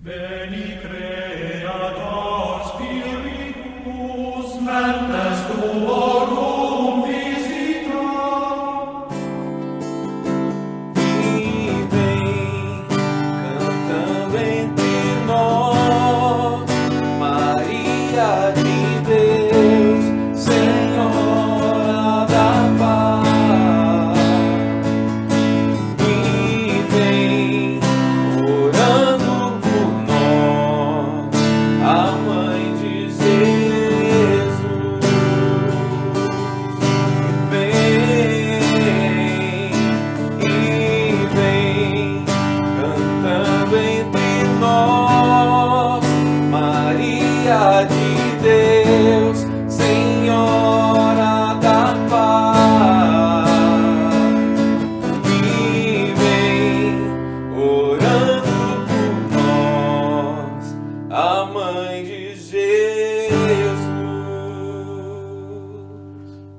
Veni Creator Spiritus, mentes tuorum visita. E vem cantando entre nós, Maria de Deus, Senhora da paz. E vem orando por nós, a Mãe de Jesus. Vem cantando entre nós, Maria de Deus, Senhora da paz. E vem orando por nós, a Mãe de Jesus.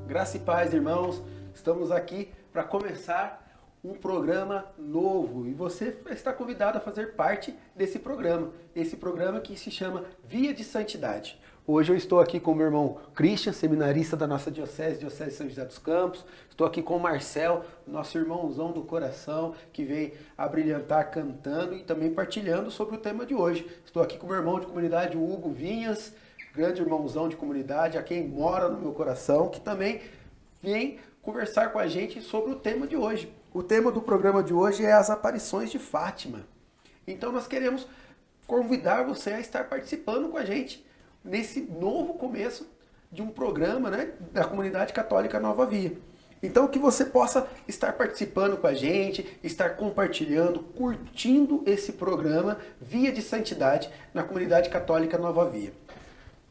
Graça e paz, irmãos. Estamos aqui para começar um programa novo e você está convidado a fazer parte desse programa. Esse programa que se chama Via de Santidade. Hoje eu estou aqui com o meu irmão Christian, seminarista da nossa Diocese de São José dos Campos. Estou aqui com o Marcel, nosso irmãozão do coração, que veio abrilhantar cantando e também partilhando sobre o tema de hoje. Estou aqui com o meu irmão de comunidade, o Hugo Vinhas, grande irmãozão de comunidade, a quem mora no meu coração, que também vem conversar com a gente sobre o tema de hoje. O tema do programa de hoje é as aparições de Fátima. Então nós queremos convidar você a estar participando com a gente nesse novo começo de um programa, né, da Comunidade Católica Nova Via. Então que você possa estar participando com a gente, estar compartilhando, curtindo esse programa Via de Santidade na Comunidade Católica Nova Via.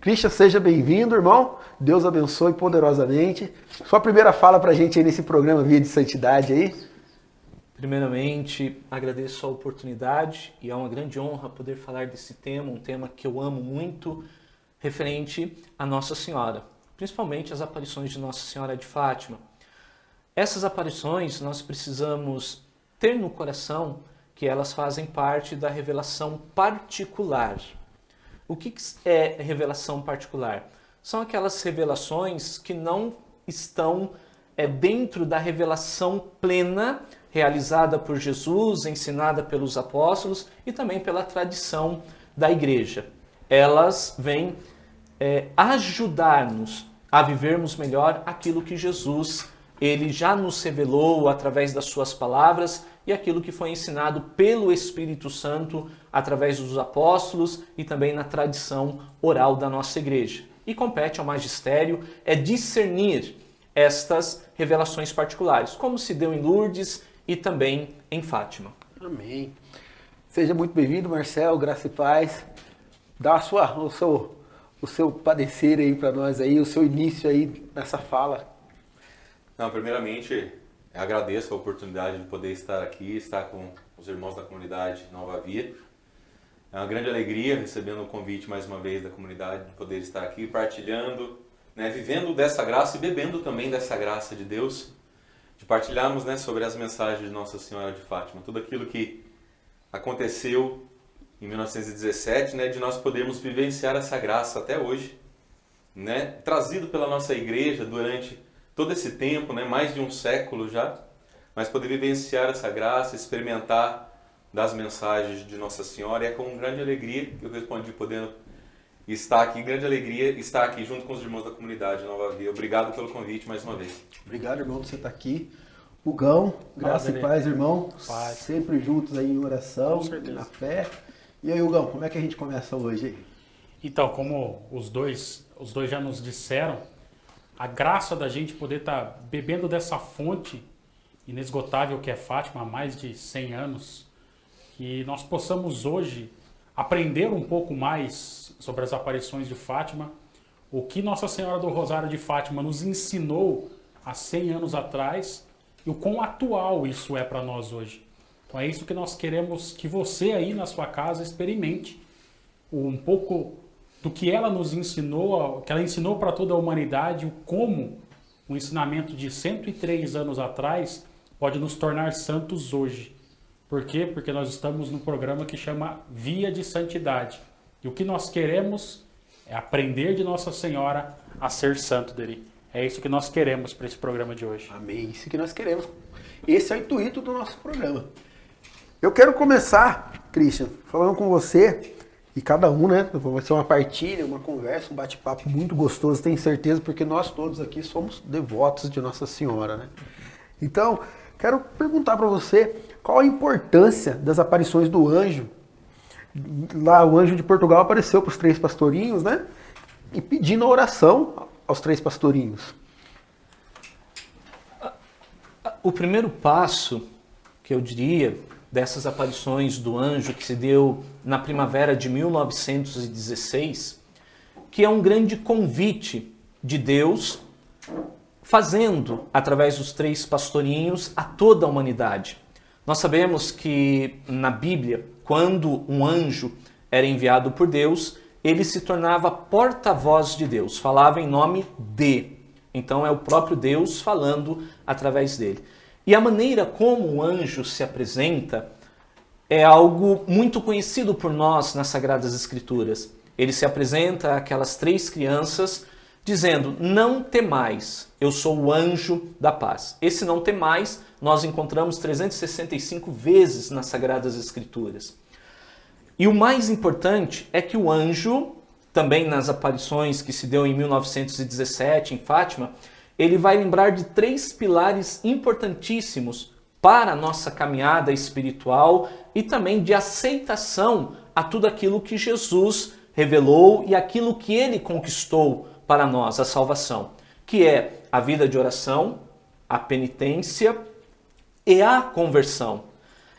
Christian, seja bem-vindo, irmão. Deus abençoe poderosamente. Sua primeira fala pra gente aí nesse programa Via de Santidade aí. Primeiramente, agradeço a oportunidade e é uma grande honra poder falar desse tema, um tema que eu amo muito, referente a Nossa Senhora, principalmente as aparições de Nossa Senhora de Fátima. Essas aparições nós precisamos ter no coração que elas fazem parte da revelação particular. O que é revelação particular? São aquelas revelações que não estão dentro da revelação plena realizada por Jesus, ensinada pelos apóstolos e também pela tradição da igreja. Elas vêm ajudar-nos a vivermos melhor aquilo que Jesus ele já nos revelou através das suas palavras e aquilo que foi ensinado pelo Espírito Santo através dos apóstolos e também na tradição oral da nossa igreja. E compete ao magistério discernir estas revelações particulares, como se deu em Lourdes e também em Fátima. Amém. Seja muito bem-vindo, Marcel, graça e paz. Dá o seu padecer aí para nós aí, o seu início aí nessa fala. Não, primeiramente, agradeço a oportunidade de poder estar aqui, estar com os irmãos da comunidade Nova Via. É uma grande alegria recebendo o convite mais uma vez da comunidade de poder estar aqui partilhando, né, vivendo dessa graça e bebendo também dessa graça de Deus, de partilharmos, né, sobre as mensagens de Nossa Senhora de Fátima, tudo aquilo que aconteceu em 1917, né, de nós podermos vivenciar essa graça até hoje, né, trazido pela nossa igreja durante todo esse tempo, né, mais de um século já, mas poder vivenciar essa graça, experimentar das mensagens de Nossa Senhora, e é com grande alegria que eu respondi podendo estar aqui, grande alegria estar aqui junto com os irmãos da comunidade Nova Via. Obrigado pelo convite mais uma vez. Obrigado, irmão, por você estar aqui. Hugão, graça e paz, irmão. Paz. Sempre juntos aí em oração, na fé. E aí, Hugão, como é que a gente começa hoje aí? Então, como os dois já nos disseram, a graça da gente poder estar bebendo dessa fonte inesgotável que é Fátima há mais de 100 anos, que nós possamos hoje aprender um pouco mais sobre as aparições de Fátima, o que Nossa Senhora do Rosário de Fátima nos ensinou há 100 anos atrás e o quão atual isso é para nós hoje. Então é isso que nós queremos que você aí na sua casa experimente um pouco do que ela nos ensinou, que ela ensinou para toda a humanidade, o como o ensinamento de 103 anos atrás pode nos tornar santos hoje. Por quê? Porque nós estamos num programa que chama Via de Santidade. E o que nós queremos é aprender de Nossa Senhora a ser santo dele. É isso que nós queremos para esse programa de hoje. Amém. Isso que nós queremos. Esse é o intuito do nosso programa. Eu quero começar, Christian, falando com você, e cada um, né? Vai ser uma partilha, uma conversa, um bate-papo muito gostoso, tenho certeza, porque nós todos aqui somos devotos de Nossa Senhora, né? Então, quero perguntar para você qual a importância das aparições do anjo. Lá, o anjo de Portugal apareceu para os 3 pastorinhos, né? E pedindo a oração aos 3 pastorinhos. O primeiro passo, que eu diria, dessas aparições do anjo que se deu na primavera de 1916, que é um grande convite de Deus fazendo, através dos 3 pastorinhos, a toda a humanidade. Nós sabemos que na Bíblia, quando um anjo era enviado por Deus, ele se tornava porta-voz de Deus, falava em nome de. Então é o próprio Deus falando através dele. E a maneira como o anjo se apresenta é algo muito conhecido por nós nas Sagradas Escrituras. Ele se apresenta àquelas 3 crianças dizendo: não temais, eu sou o anjo da paz. Esse não temais nós encontramos 365 vezes nas Sagradas Escrituras. E o mais importante é que o anjo, também nas aparições que se deu em 1917 em Fátima, ele vai lembrar de 3 pilares importantíssimos para a nossa caminhada espiritual e também de aceitação a tudo aquilo que Jesus revelou e aquilo que ele conquistou para nós, a salvação, que é a vida de oração, a penitência e a conversão.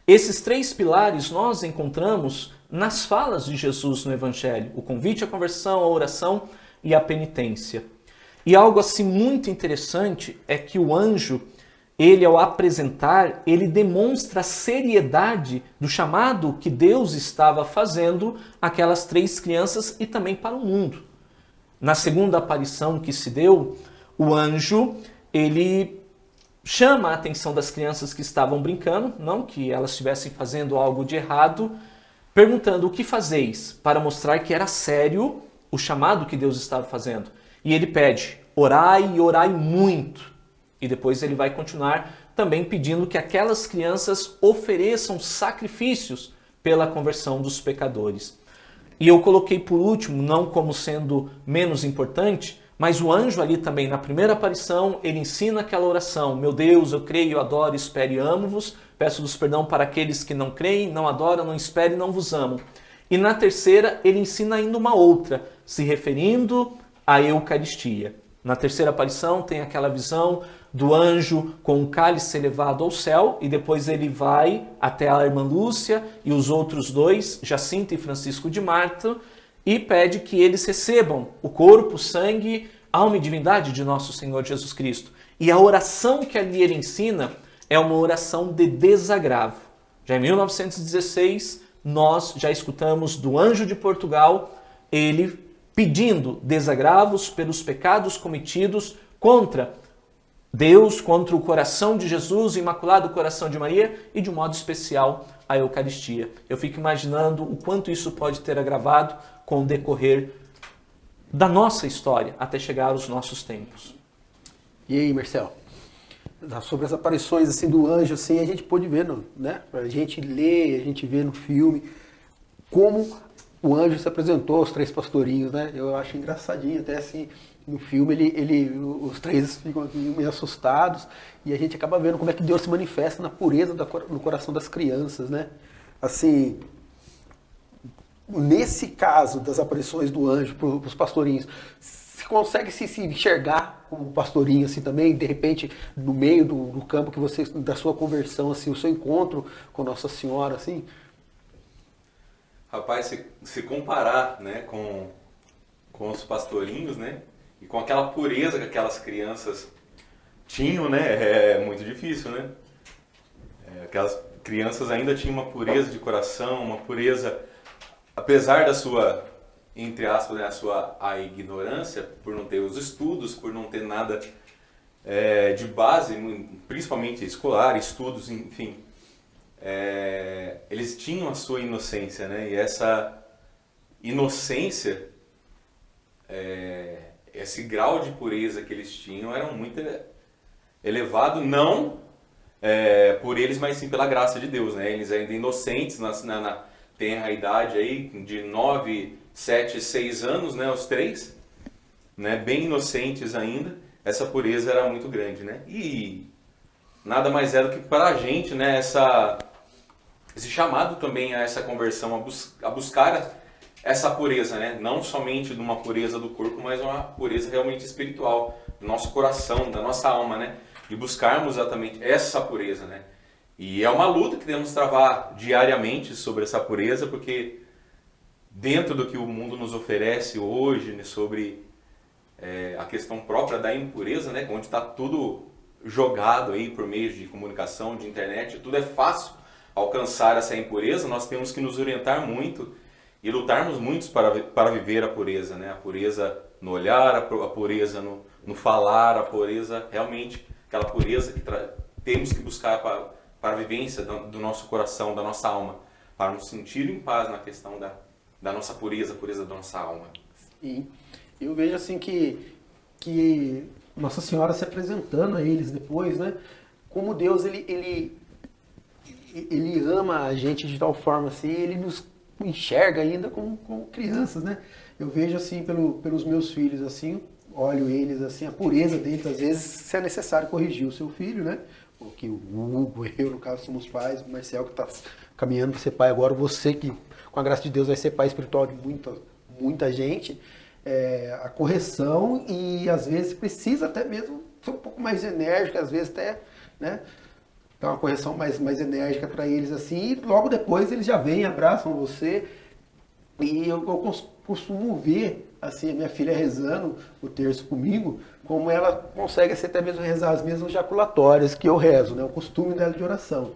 Esses 3 pilares nós encontramos nas falas de Jesus no Evangelho: o convite à conversão, a oração e a penitência. E algo assim muito interessante é que o anjo, ele ao apresentar, ele demonstra a seriedade do chamado que Deus estava fazendo àquelas 3 crianças e também para o mundo. Na segunda aparição que se deu, o anjo, ele chama a atenção das crianças que estavam brincando, não que elas estivessem fazendo algo de errado, perguntando: o que fazeis? Para mostrar que era sério o chamado que Deus estava fazendo. E ele pede: orai e orai muito. E depois ele vai continuar também pedindo que aquelas crianças ofereçam sacrifícios pela conversão dos pecadores. E eu coloquei por último, não como sendo menos importante, mas o anjo ali também, na primeira aparição, ele ensina aquela oração: meu Deus, eu creio, adoro, espero e amo-vos. Peço-vos perdão para aqueles que não creem, não adoram, não esperam e não vos amam. E na terceira, ele ensina ainda uma outra, se referindo à Eucaristia. Na terceira aparição tem aquela visão do anjo com um cálice elevado ao céu, e depois ele vai até a irmã Lúcia e os outros 2, Jacinto e Francisco de Marta, e pede que eles recebam o corpo, o sangue, alma e divindade de nosso Senhor Jesus Cristo. E a oração que ali ele ensina é uma oração de desagravo. Já em 1916, nós já escutamos do anjo de Portugal, ele pedindo desagravos pelos pecados cometidos contra Deus, contra o coração de Jesus, o Imaculado Coração de Maria e, de um modo especial, a Eucaristia. Eu fico imaginando o quanto isso pode ter agravado com o decorrer da nossa história até chegar aos nossos tempos. E aí, Marcelo? Sobre as aparições assim, do anjo, assim, a gente pôde ver, né? A gente lê, a gente vê no filme como o anjo se apresentou aos 3 pastorinhos, né? Eu acho engraçadinho, até assim, no filme os 3 ficam meio assustados e a gente acaba vendo como é que Deus se manifesta na pureza no coração das crianças, né? Assim, nesse caso das aparições do anjo para os pastorinhos, você consegue se enxergar como pastorinho assim também, de repente, no meio do campo que você, da sua conversão, assim, o seu encontro com Nossa Senhora, assim? Rapaz, se comparar, né, com os pastorinhos, né, e com aquela pureza que aquelas crianças tinham, né, é muito difícil, né? Aquelas crianças ainda tinham uma pureza de coração, uma pureza, apesar da sua, entre aspas, né, a ignorância, por não ter os estudos, por não ter nada de base, principalmente escolar, estudos, enfim. eles tinham a sua inocência, né? E essa inocência, esse grau de pureza que eles tinham era muito elevado, não por eles, mas sim pela graça de Deus, né? Eles ainda inocentes, tem a idade aí de 9, 7, 6 anos, né? Os três, né? Bem inocentes ainda, essa pureza era muito grande, né? E nada mais é do que para a gente, né? Esse chamado também a essa conversão, a buscar essa pureza, né? Não somente de uma pureza do corpo, mas uma pureza realmente espiritual, do nosso coração, da nossa alma, né? E buscarmos exatamente essa pureza, né? E é uma luta que devemos travar diariamente sobre essa pureza, porque dentro do que o mundo nos oferece hoje, né, sobre a questão própria da impureza, né, onde está tudo jogado aí por meio de comunicação, de internet, tudo é fácil alcançar essa impureza, nós temos que nos orientar muito e lutarmos muito para viver a pureza, né? A pureza no olhar, a pureza no falar, a pureza realmente, aquela pureza que temos que buscar para a vivência do nosso coração, da nossa alma, para nos sentir em paz na questão da nossa pureza, a pureza da nossa alma. E eu vejo assim que Nossa Senhora se apresentando a eles depois, né? Como Deus, ele ama a gente de tal forma assim, ele nos enxerga ainda como crianças, né? Eu vejo assim pelos meus filhos assim, olho eles assim, a pureza deles, às vezes se é necessário corrigir o seu filho, né? Porque o Hugo, eu no caso somos pais, o Marcel que está caminhando para ser pai agora, você que com a graça de Deus vai ser pai espiritual de muita gente, a correção e às vezes precisa até mesmo ser um pouco mais enérgico, às vezes até, né? Dar uma correção mais enérgica para eles assim, e logo depois eles já vêm, abraçam você. E eu costumo ver assim, a minha filha rezando o terço comigo, como ela consegue assim, até mesmo rezar as mesmas jaculatórias que eu rezo, né? O costume dela de oração.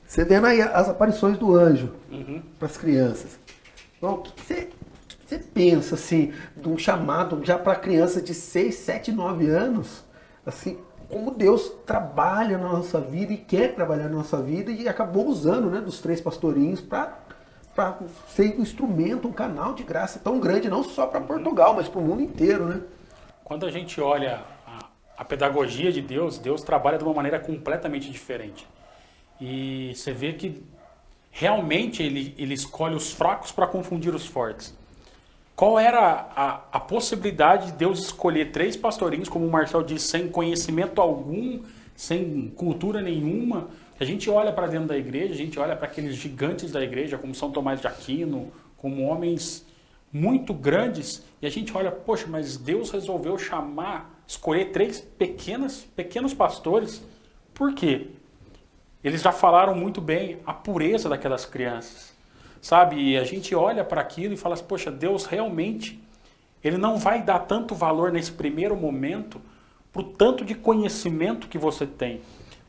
Você vendo aí as aparições do anjo para as crianças. Então, o que você pensa assim, de um chamado já para criança de 6, 7, 9 anos, assim, como Deus trabalha na nossa vida e quer trabalhar na nossa vida e acabou usando, né, dos 3 pastorinhos para ser um instrumento, um canal de graça tão grande, não só para Portugal, mas para o mundo inteiro, né? Quando a gente olha a pedagogia de Deus, Deus trabalha de uma maneira completamente diferente. E você vê que realmente ele escolhe os fracos para confundir os fortes. Qual era a possibilidade de Deus escolher 3 pastorinhos, como o Marcel disse, sem conhecimento algum, sem cultura nenhuma? A gente olha para dentro da igreja, a gente olha para aqueles gigantes da igreja, como São Tomás de Aquino, como homens muito grandes, e a gente olha, poxa, mas Deus resolveu escolher 3 pequenos pastores. Por quê? Eles já falaram muito bem a pureza daquelas crianças. Sabe, e a gente olha para aquilo e fala assim, poxa, Deus realmente, Ele não vai dar tanto valor nesse primeiro momento para o tanto de conhecimento que você tem.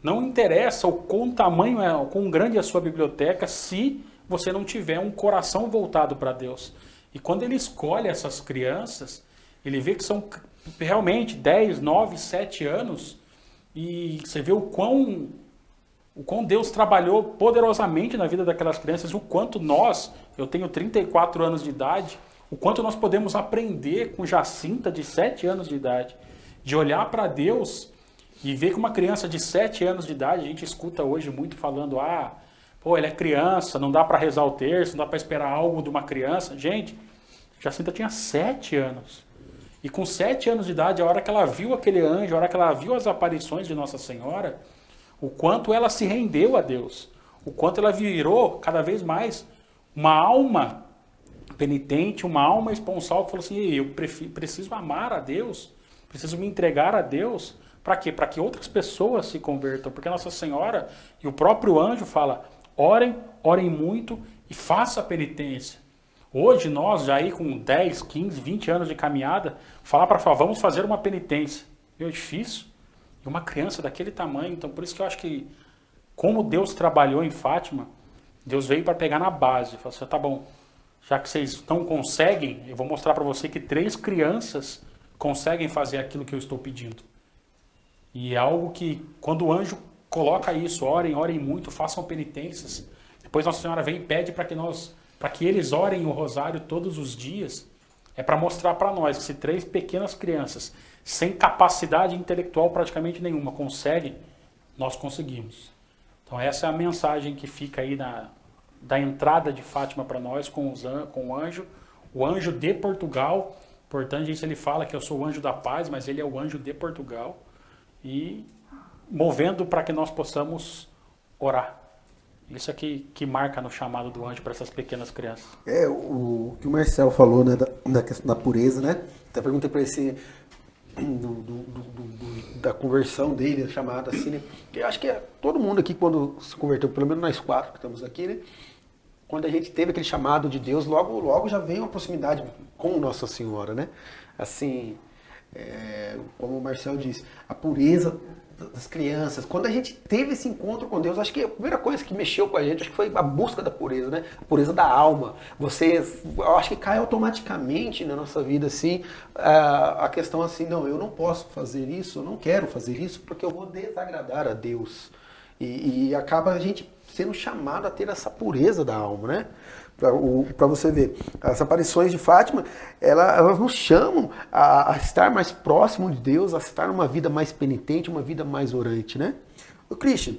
Não interessa o quão o quão grande é a sua biblioteca se você não tiver um coração voltado para Deus. E quando Ele escolhe essas crianças, Ele vê que são realmente 10, 9, 7 anos e você vê o quão Deus trabalhou poderosamente na vida daquelas crianças, o quanto eu tenho 34 anos de idade, o quanto nós podemos aprender com Jacinta, de 7 anos de idade, de olhar para Deus e ver que uma criança de 7 anos de idade, a gente escuta hoje muito falando, ele é criança, não dá para rezar o terço, não dá para esperar algo de uma criança. Gente, Jacinta tinha 7 anos. E com 7 anos de idade, a hora que ela viu aquele anjo, a hora que ela viu as aparições de Nossa Senhora, o quanto ela se rendeu a Deus, o quanto ela virou cada vez mais uma alma penitente, uma alma esponsal que falou assim, eu preciso amar a Deus, preciso me entregar a Deus. Para quê? Para que outras pessoas se convertam, porque Nossa Senhora e o próprio anjo fala, orem muito e faça a penitência. Hoje nós, já aí com 10, 15, 20 anos de caminhada, vamos fazer uma penitência. É difícil. E uma criança daquele tamanho, então por isso que eu acho que, como Deus trabalhou em Fátima, Deus veio para pegar na base. Falou assim, tá bom, já que vocês não conseguem, eu vou mostrar para você que 3 crianças conseguem fazer aquilo que eu estou pedindo. E é algo que, quando o anjo coloca isso, orem muito, façam penitências. Depois Nossa Senhora vem e pede para que eles orem o rosário todos os dias. É para mostrar para nós que se 3 pequenas crianças, sem capacidade intelectual praticamente nenhuma, conseguem, nós conseguimos. Então essa é a mensagem que fica aí da entrada de Fátima para nós com o anjo de Portugal. Importante isso, ele fala que eu sou o anjo da paz, mas ele é o anjo de Portugal. E movendo para que nós possamos orar. Isso aqui que marca no chamado do anjo para essas pequenas crianças. O que o Marcel falou, né, da questão da pureza, né? Até perguntei para ele da conversão dele, chamada assim, né? Porque eu acho que todo mundo aqui, quando se converteu, pelo menos nós 4 que estamos aqui, né? Quando a gente teve aquele chamado de Deus, logo já veio uma proximidade com Nossa Senhora, né? Assim, como o Marcel disse, a pureza das crianças. Quando a gente teve esse encontro com Deus, acho que a primeira coisa que mexeu com a gente, acho que foi a busca da pureza, né? A pureza da alma. Eu acho que cai automaticamente na nossa vida, assim, a questão assim, não, eu não posso fazer isso, eu não quero fazer isso, porque eu vou desagradar a Deus. E acaba a gente sendo chamado a ter essa pureza da alma, né? Para você ver, as aparições de Fátima, elas nos chamam a estar mais próximo de Deus, a estar numa vida mais penitente, uma vida mais orante, né? O Christian,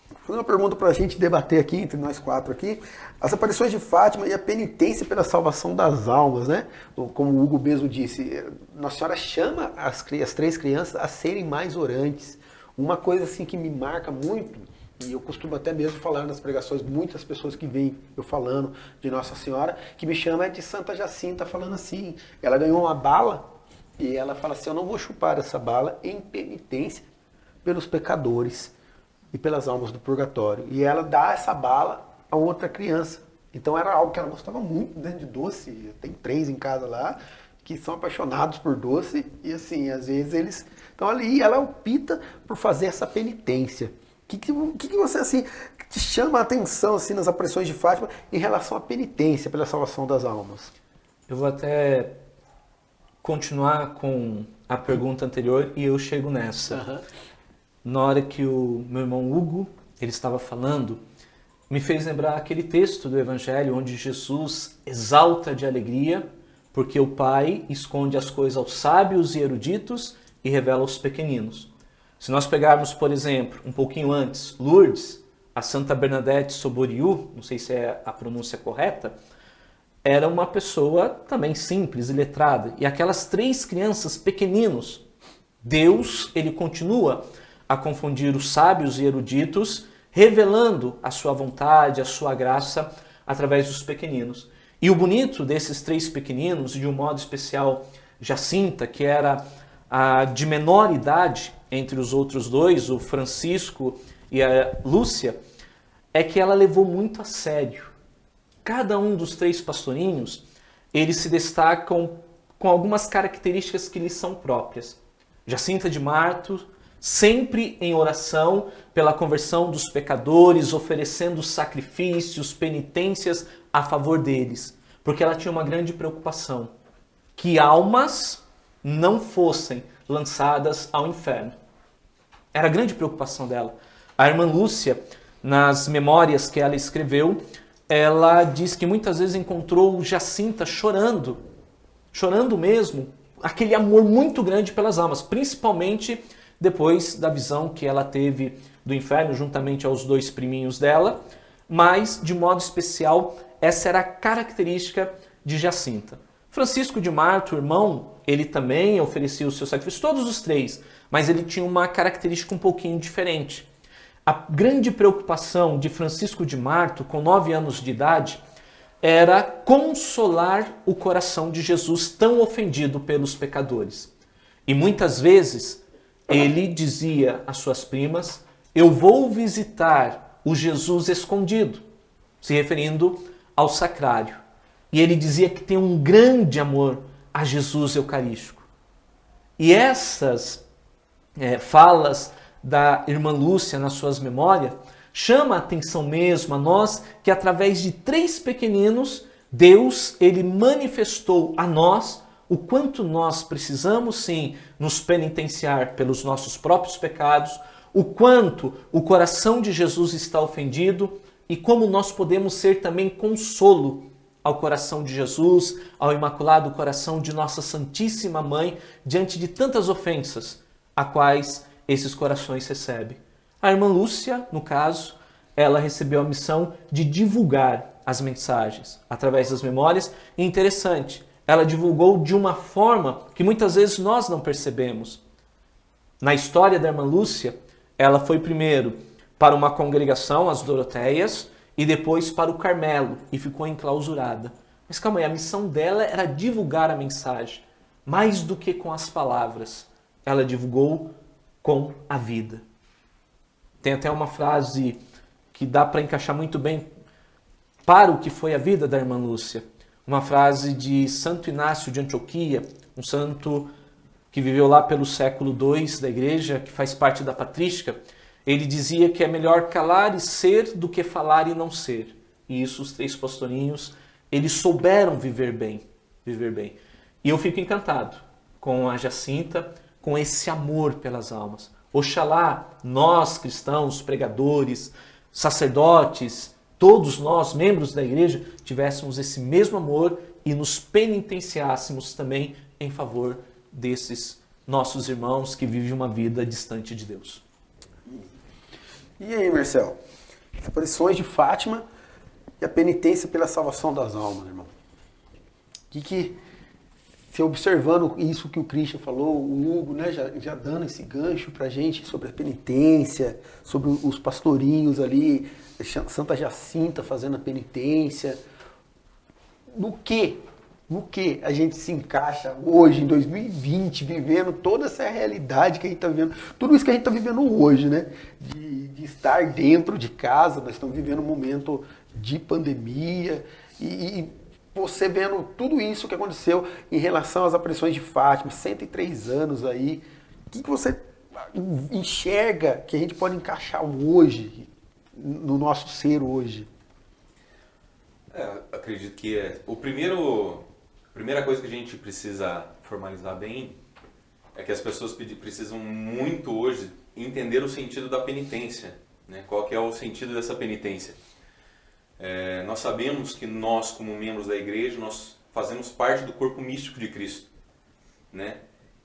vou fazer uma pergunta para a gente debater aqui, entre nós 4 aqui. As aparições de Fátima e a penitência pela salvação das almas, né? Como o Hugo mesmo disse, Nossa Senhora chama as 3 crianças a serem mais orantes. Uma coisa assim que me marca muito, e eu costumo até mesmo falar nas pregações, muitas pessoas que veem eu falando de Nossa Senhora, que me chama é de Santa Jacinta, falando assim, ela ganhou uma bala e ela fala assim, eu não vou chupar essa bala em penitência pelos pecadores e pelas almas do purgatório. E ela dá essa bala a outra criança. Então era algo que ela gostava muito, né, de doce, tem 3 em casa lá, que são apaixonados por doce, e assim, às vezes eles estão ali, e ela opta por fazer essa penitência. O que você, assim, te chama a atenção, assim, nas aparições de Fátima em relação à penitência pela salvação das almas? Eu vou até continuar com a pergunta anterior e eu chego nessa. Uhum. Na hora que o meu irmão Hugo, ele estava falando, me fez lembrar aquele texto do Evangelho onde Jesus exalta de alegria porque o Pai esconde as coisas aos sábios e eruditos e revela aos pequeninos. Se nós pegarmos, por exemplo, um pouquinho antes, Lourdes, a Santa Bernadette Soboriu, não sei se é a pronúncia correta, era uma pessoa também simples e letrada. E aquelas 3 crianças pequeninos, Deus, ele continua a confundir os sábios e eruditos, revelando a sua vontade, a sua graça, através dos pequeninos. E o bonito desses 3 pequeninos, de um modo especial Jacinta, que era a de menor idade entre os outros 2, o Francisco e a Lúcia, é que ela levou muito a sério. Cada um dos 3 pastorinhos, eles se destacam com algumas características que lhes são próprias. Jacinta de Marto, sempre em oração pela conversão dos pecadores, oferecendo sacrifícios, penitências a favor deles, porque ela tinha uma grande preocupação, que almas não fossem lançadas ao inferno. Era a grande preocupação dela. A irmã Lúcia, nas memórias que ela escreveu, ela diz que muitas vezes encontrou Jacinta chorando mesmo, aquele amor muito grande pelas almas, principalmente depois da visão que ela teve do inferno, juntamente aos 2 priminhos dela, mas, de modo especial, essa era a característica de Jacinta. Francisco de Marto, o irmão, ele também oferecia os seus sacrifícios, todos os 3, mas ele tinha uma característica um pouquinho diferente. A grande preocupação de Francisco de Marto, com 9 anos de idade, era consolar o coração de Jesus tão ofendido pelos pecadores. E muitas vezes ele dizia às suas primas, eu vou visitar o Jesus escondido, se referindo ao sacrário. E ele dizia que tem um grande amor a Jesus eucarístico. E essas falas da irmã Lúcia nas suas memórias chama a atenção mesmo a nós que através de 3 pequeninos, Deus ele manifestou a nós o quanto nós precisamos sim nos penitenciar pelos nossos próprios pecados, o quanto o coração de Jesus está ofendido e como nós podemos ser também consolo ao coração de Jesus, ao imaculado coração de nossa Santíssima Mãe, diante de tantas ofensas a quais esses corações recebem. A irmã Lúcia, no caso, ela recebeu a missão de divulgar as mensagens através das memórias. E interessante, ela divulgou de uma forma que muitas vezes nós não percebemos. Na história da irmã Lúcia, ela foi primeiro para uma congregação, as Doroteias, e depois para o Carmelo, e ficou enclausurada. Mas calma aí, a missão dela era divulgar a mensagem, mais do que com as palavras. Ela divulgou com a vida. Tem até uma frase que dá para encaixar muito bem para o que foi a vida da irmã Lúcia. Uma frase de Santo Inácio de Antioquia, um santo que viveu lá pelo século II da igreja, que faz parte da patrística. Ele dizia que é melhor calar e ser do que falar e não ser. E isso os 3 pastorinhos, eles souberam viver bem. E eu fico encantado com a Jacinta, com esse amor pelas almas. Oxalá nós, cristãos, pregadores, sacerdotes, todos nós, membros da igreja, tivéssemos esse mesmo amor e nos penitenciássemos também em favor desses nossos irmãos que vivem uma vida distante de Deus. E aí, Marcelo? As aparições de Fátima e a penitência pela salvação das almas, irmão. Que você observando isso que o Christian falou, o Hugo, né, já dando esse gancho pra gente sobre a penitência, sobre os pastorinhos ali, Santa Jacinta fazendo a penitência. No que a gente se encaixa hoje, em 2020, vivendo toda essa realidade que a gente está vivendo, tudo isso que a gente está vivendo hoje, né? De estar dentro de casa, nós estamos vivendo um momento de pandemia e você vendo tudo isso que aconteceu em relação às aparições de Fátima, 103 anos aí, o que você enxerga que a gente pode encaixar hoje, no nosso ser hoje? Acredito que a primeira coisa que a gente precisa formalizar bem é que as pessoas precisam muito hoje entender o sentido da penitência, né? Qual que é o sentido dessa penitência? Nós sabemos que nós, como membros da igreja, nós fazemos parte do corpo místico de Cristo, né?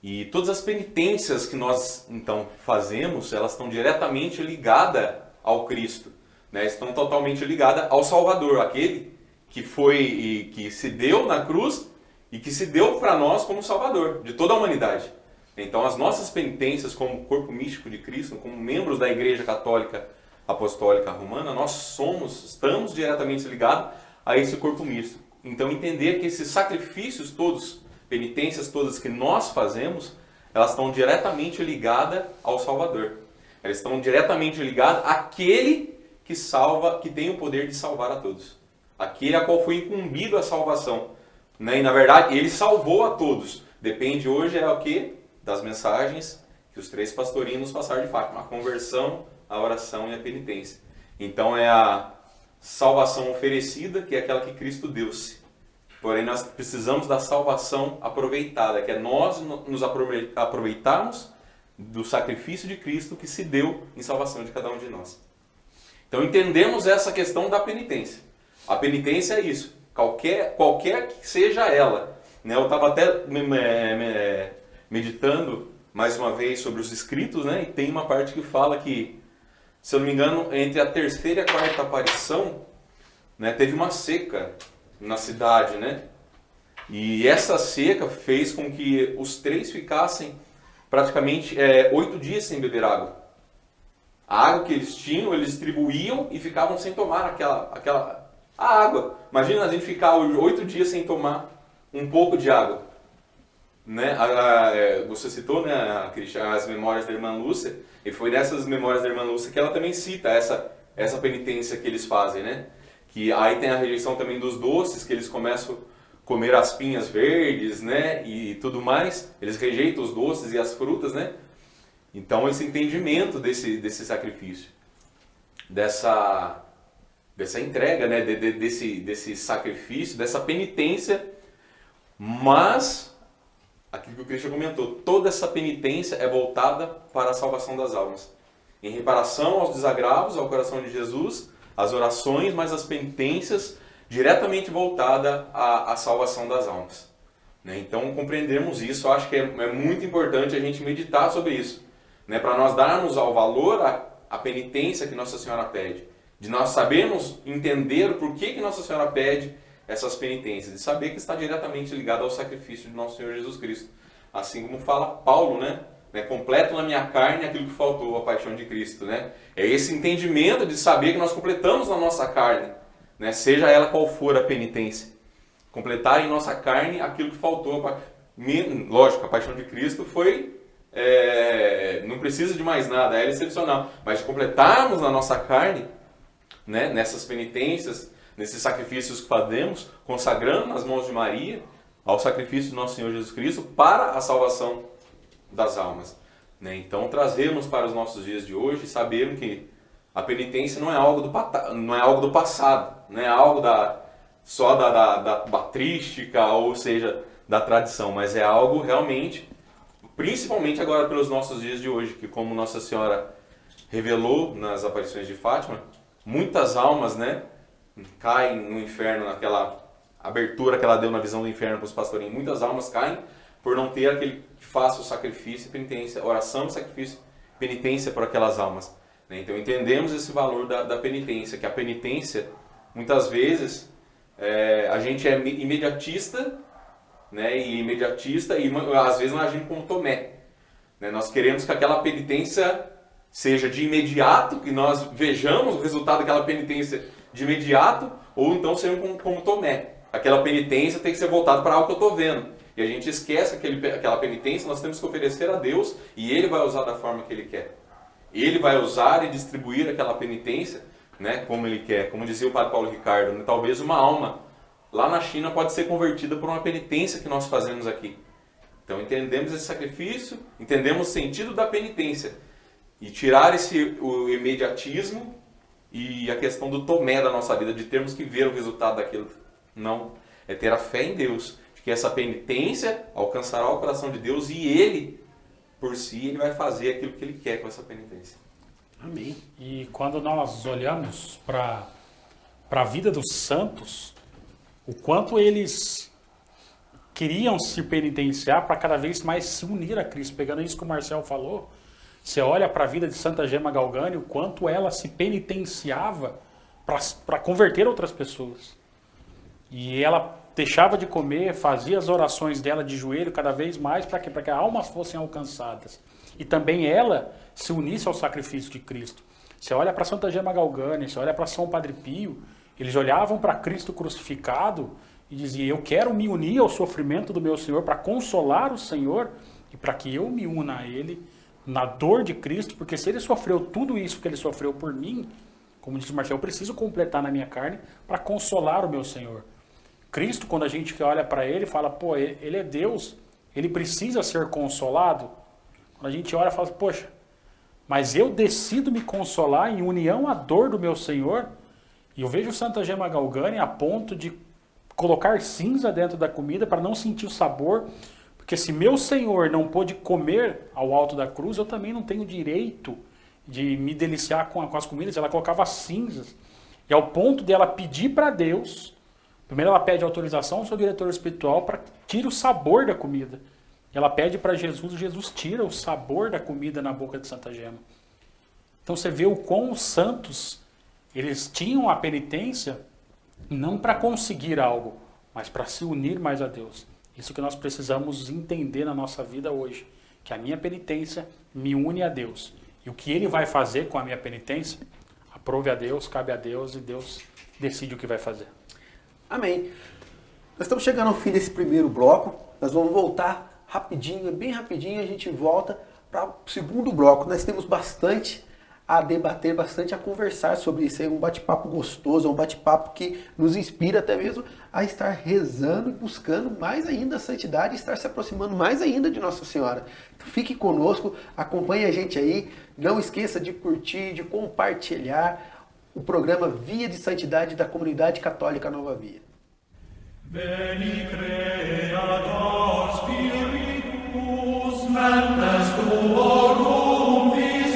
E todas as penitências que nós, então, fazemos, elas estão diretamente ligadas ao Cristo, né? Estão totalmente ligadas ao Salvador, aquele que foi e que se deu na cruz e que se deu para nós como Salvador de toda a humanidade. Então, as nossas penitências como corpo místico de Cristo, como membros da Igreja Católica Apostólica Romana, nós estamos diretamente ligados a esse corpo místico. Então, entender que esses sacrifícios todos, penitências todas que nós fazemos, elas estão diretamente ligadas ao Salvador. Elas estão diretamente ligadas àquele que salva, que tem o poder de salvar a todos. Aquele a qual foi incumbido a salvação, né? E na verdade ele salvou a todos. Depende hoje o quê? Das mensagens que os 3 pastorinhos nos passaram de Fátima: a conversão, a oração e a penitência. Então é a salvação oferecida, que é aquela que Cristo deu-se. Porém nós precisamos da salvação aproveitada, que é nós nos aproveitarmos do sacrifício de Cristo que se deu em salvação de cada um de nós. Então entendemos essa questão da penitência. A penitência é isso, qualquer que seja ela, né? Eu estava até meditando mais uma vez sobre os escritos, né? E tem uma parte que fala que, se eu não me engano, entre a 3ª e a 4ª aparição, né, teve uma seca na cidade, né? E essa seca fez com que os 3 ficassem praticamente 8 dias sem beber água. A água que eles tinham, eles distribuíam e ficavam sem tomar a água. Imagina a gente ficar 8 dias sem tomar um pouco de água, né? Você citou, né, Cristian, as memórias da irmã Lúcia, e foi nessas memórias da irmã Lúcia que ela também cita essa penitência que eles fazem, né? Que aí tem a rejeição também dos doces, que eles começam a comer as pinhas verdes, né, e tudo mais. Eles rejeitam os doces e as frutas, né? Então esse entendimento desse sacrifício, dessa entrega, né, desse sacrifício, dessa penitência, mas aquilo que o Cristian comentou, toda essa penitência é voltada para a salvação das almas. em reparação aos desagravos ao coração de Jesus, as orações, mas as penitências diretamente voltada à salvação das almas. Né? Então, compreendermos isso, eu acho que é muito importante a gente meditar sobre isso, né? Para nós darmos ao valor a penitência que Nossa Senhora pede, de nós sabermos entender por que Nossa Senhora pede essas penitências, de saber que está diretamente ligado ao sacrifício de Nosso Senhor Jesus Cristo. Assim como fala Paulo, né? Completo na minha carne aquilo que faltou, a paixão de Cristo. Né? É esse entendimento de saber que nós completamos na nossa carne, né? Seja ela qual for a penitência. Completar em nossa carne aquilo que faltou. Lógico, a paixão de Cristo foi... não precisa de mais nada, é excepcional. Mas completarmos na nossa carne, né? Nessas penitências, nesses sacrifícios que fazemos, consagrando nas mãos de Maria ao sacrifício do nosso Senhor Jesus Cristo para a salvação das almas. Né? Então, trazemos para os nossos dias de hoje, sabendo que a penitência não é algo do passado, não é algo só da patrística, ou seja, da tradição, mas é algo realmente, principalmente agora pelos nossos dias de hoje, que como Nossa Senhora revelou nas aparições de Fátima, muitas almas, né, caem no inferno, naquela abertura que ela deu na visão do inferno para os pastorinhos. Muitas almas caem por não ter aquele que faça o sacrifício e penitência, oração, sacrifício, penitência por aquelas almas. Né? Então entendemos esse valor da penitência, que a penitência, muitas vezes, a gente é imediatista, né? E às vezes nós agimos como Tomé. Né? Nós queremos que aquela penitência seja de imediato, que nós vejamos o resultado daquela penitência de imediato, ou então sermos como Tomé. Aquela penitência tem que ser voltada para algo que eu estou vendo. E a gente esquece aquela penitência, nós temos que oferecer a Deus e Ele vai usar da forma que Ele quer. Ele vai usar e distribuir aquela penitência, né, como Ele quer. Como dizia o Padre Paulo Ricardo, né, talvez uma alma lá na China pode ser convertida por uma penitência que nós fazemos aqui. Então entendemos esse sacrifício, entendemos o sentido da penitência. E tirar o imediatismo e a questão do Tomé da nossa vida, de termos que ver o resultado daquilo. Não, é ter a fé em Deus, de que essa penitência alcançará o coração de Deus e Ele, por si, Ele vai fazer aquilo que Ele quer com essa penitência. Amém. E quando nós olhamos para a vida dos santos, o quanto eles queriam se penitenciar para cada vez mais se unir a Cristo. Pegando isso que o Marcel falou, você olha para a vida de Santa Gema Galgani, o quanto ela se penitenciava para converter outras pessoas. E ela deixava de comer, fazia as orações dela de joelho cada vez mais para que almas fossem alcançadas. E também ela se unisse ao sacrifício de Cristo. Você olha para Santa Gema Galgani, você olha para São Padre Pio, eles olhavam para Cristo crucificado e diziam: eu quero me unir ao sofrimento do meu Senhor para consolar o Senhor e para que eu me una a Ele na dor de Cristo, porque se Ele sofreu tudo isso que Ele sofreu por mim, como disse o Marcelo, eu preciso completar na minha carne para consolar o meu Senhor. Cristo, quando a gente olha para Ele, fala, pô, Ele é Deus, Ele precisa ser consolado. Quando a gente olha e fala, poxa, mas eu decido me consolar em união à dor do meu Senhor. E eu vejo Santa Gema Galgani a ponto de colocar cinza dentro da comida para não sentir o sabor, porque se meu Senhor não pôde comer ao alto da cruz, eu também não tenho direito de me deliciar com as comidas. Ela colocava cinzas. E ao ponto de ela pedir para Deus, primeiro ela pede autorização ao seu diretor espiritual para tirar o sabor da comida. Ela pede para Jesus, Jesus tira o sabor da comida na boca de Santa Gema. Então você vê o quão os santos, eles tinham a penitência não para conseguir algo, mas para se unir mais a Deus. Isso que nós precisamos entender na nossa vida hoje, que a minha penitência me une a Deus. E o que Ele vai fazer com a minha penitência, aprove a Deus, cabe a Deus, e Deus decide o que vai fazer. Amém. Nós estamos chegando ao fim desse primeiro bloco, nós vamos voltar rapidinho, bem rapidinho, a gente volta para o segundo bloco. Nós temos bastante a debater, bastante a conversar sobre isso. É um bate-papo gostoso, é um bate-papo que nos inspira até mesmo a estar rezando e buscando mais ainda a santidade, estar se aproximando mais ainda de Nossa Senhora. Então, fique conosco, acompanhe a gente aí, não esqueça de curtir, de compartilhar o programa Via de Santidade da Comunidade Católica Nova Via. Veni Creator Spiritus, mentes tuorum visita.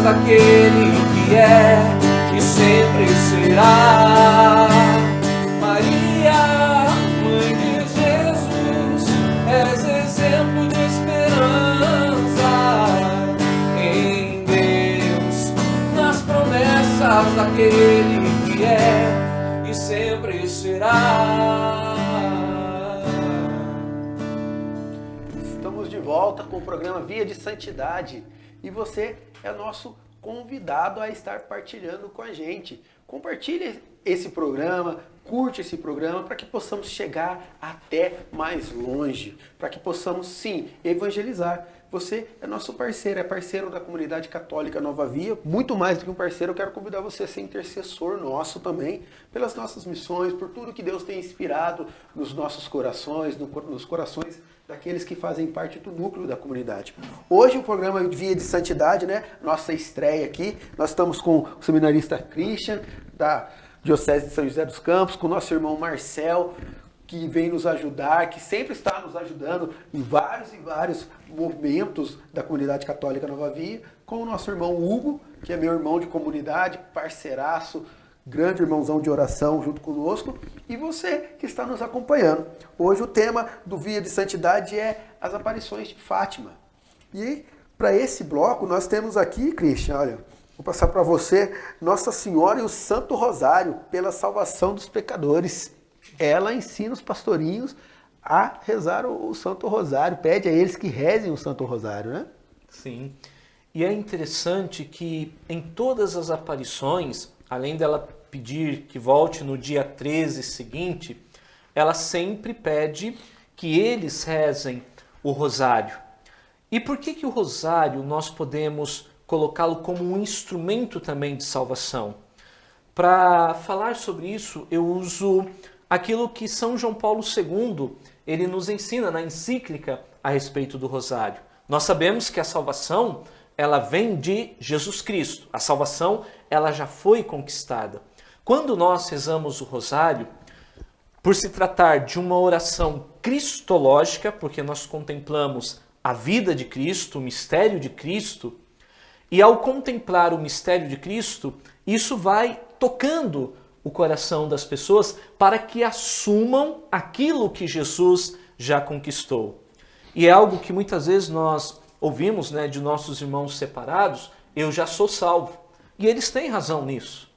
daquele que é e sempre será. Maria, mãe de Jesus, és exemplo de esperança em Deus, nas promessas daquele que é e sempre será. Estamos de volta com o programa Via de Santidade e você é nosso convidado a estar partilhando com a gente. Compartilhe esse programa, curte esse programa para que possamos chegar até mais longe, para que possamos sim evangelizar. Você é nosso parceiro, é parceiro da comunidade católica Nova Via, muito mais do que um parceiro, eu quero convidar você a ser intercessor nosso também, pelas nossas missões, por tudo que Deus tem inspirado nos nossos corações, nos corações daqueles que fazem parte do núcleo da comunidade. Hoje o programa Via de Santidade, né? Nossa estreia aqui, nós estamos com o seminarista Christian, da Diocese de São José dos Campos, com o nosso irmão Marcel, que vem nos ajudar, que sempre está nos ajudando em vários e vários momentos da comunidade católica Nova Via, com o nosso irmão Hugo, que é meu irmão de comunidade, parceiraço, grande irmãozão de oração junto conosco, e você que está nos acompanhando. Hoje o tema do Via de Santidade é as aparições de Fátima. E para esse bloco nós temos aqui, Christian, olha, vou passar para você, Nossa Senhora e o Santo Rosário pela salvação dos pecadores. Ela ensina os pastorinhos a rezar o Santo Rosário, pede a eles que rezem o Santo Rosário, né? Sim. E é interessante que em todas as aparições, além dela pedir que volte no dia 13 seguinte, ela sempre pede que eles rezem o rosário. E por que o rosário nós podemos colocá-lo como um instrumento também de salvação? Para falar sobre isso, eu uso aquilo que São João Paulo II ele nos ensina na encíclica a respeito do rosário. Nós sabemos que a salvação ela vem de Jesus Cristo. A salvação ela já foi conquistada. Quando nós rezamos o rosário, por se tratar de uma oração cristológica, porque nós contemplamos a vida de Cristo, o mistério de Cristo, e ao contemplar o mistério de Cristo, isso vai tocando o coração das pessoas para que assumam aquilo que Jesus já conquistou. E é algo que muitas vezes nós ouvimos, né, de nossos irmãos separados, eu já sou salvo. E eles têm razão nisso.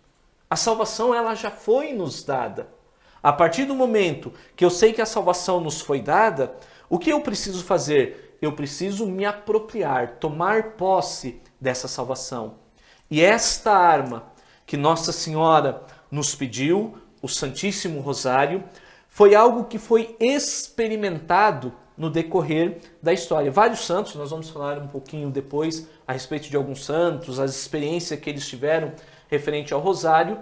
A salvação ela já foi nos dada. A partir do momento que eu sei que a salvação nos foi dada, o que eu preciso fazer? Eu preciso me apropriar, tomar posse dessa salvação. E esta arma que Nossa Senhora nos pediu, o Santíssimo Rosário, foi algo que foi experimentado no decorrer da história. Vários santos, nós vamos falar um pouquinho depois a respeito de alguns santos, as experiências que eles tiveram referente ao rosário.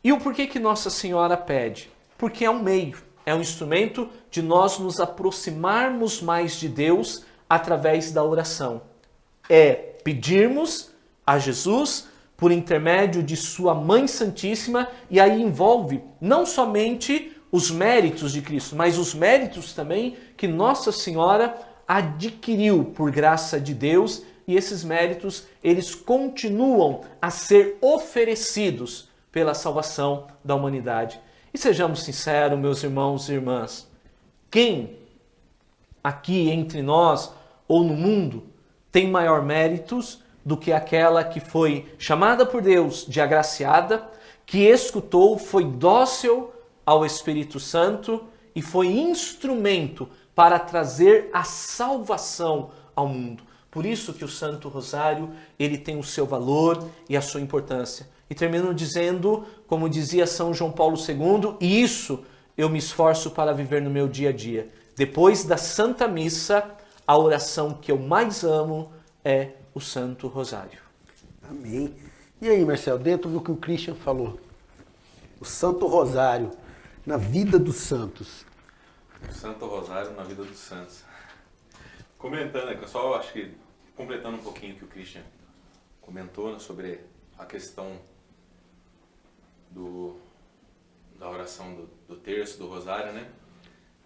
E o porquê que Nossa Senhora pede? Porque é um meio, é um instrumento de nós nos aproximarmos mais de Deus através da oração. É pedirmos a Jesus por intermédio de sua Mãe Santíssima, e aí envolve não somente os méritos de Cristo, mas os méritos também que Nossa Senhora adquiriu por graça de Deus, e esses méritos, eles continuam a ser oferecidos pela salvação da humanidade. E sejamos sinceros, meus irmãos e irmãs, quem aqui entre nós ou no mundo tem maior méritos do que aquela que foi chamada por Deus de agraciada, que escutou, foi dócil ao Espírito Santo e foi instrumento para trazer a salvação ao mundo. Por isso que o Santo Rosário, ele tem o seu valor e a sua importância. E termino dizendo, como dizia São João Paulo II, e isso eu me esforço para viver no meu dia a dia. Depois da Santa Missa, a oração que eu mais amo é o Santo Rosário. Amém. E aí, Marcelo, dentro do que o Christian falou, o Santo Rosário na vida dos santos. O Santo Rosário na vida dos santos. Comentando, eu só acho que completando um pouquinho o que o Christian comentou, né, sobre a questão da oração do terço, do rosário, né?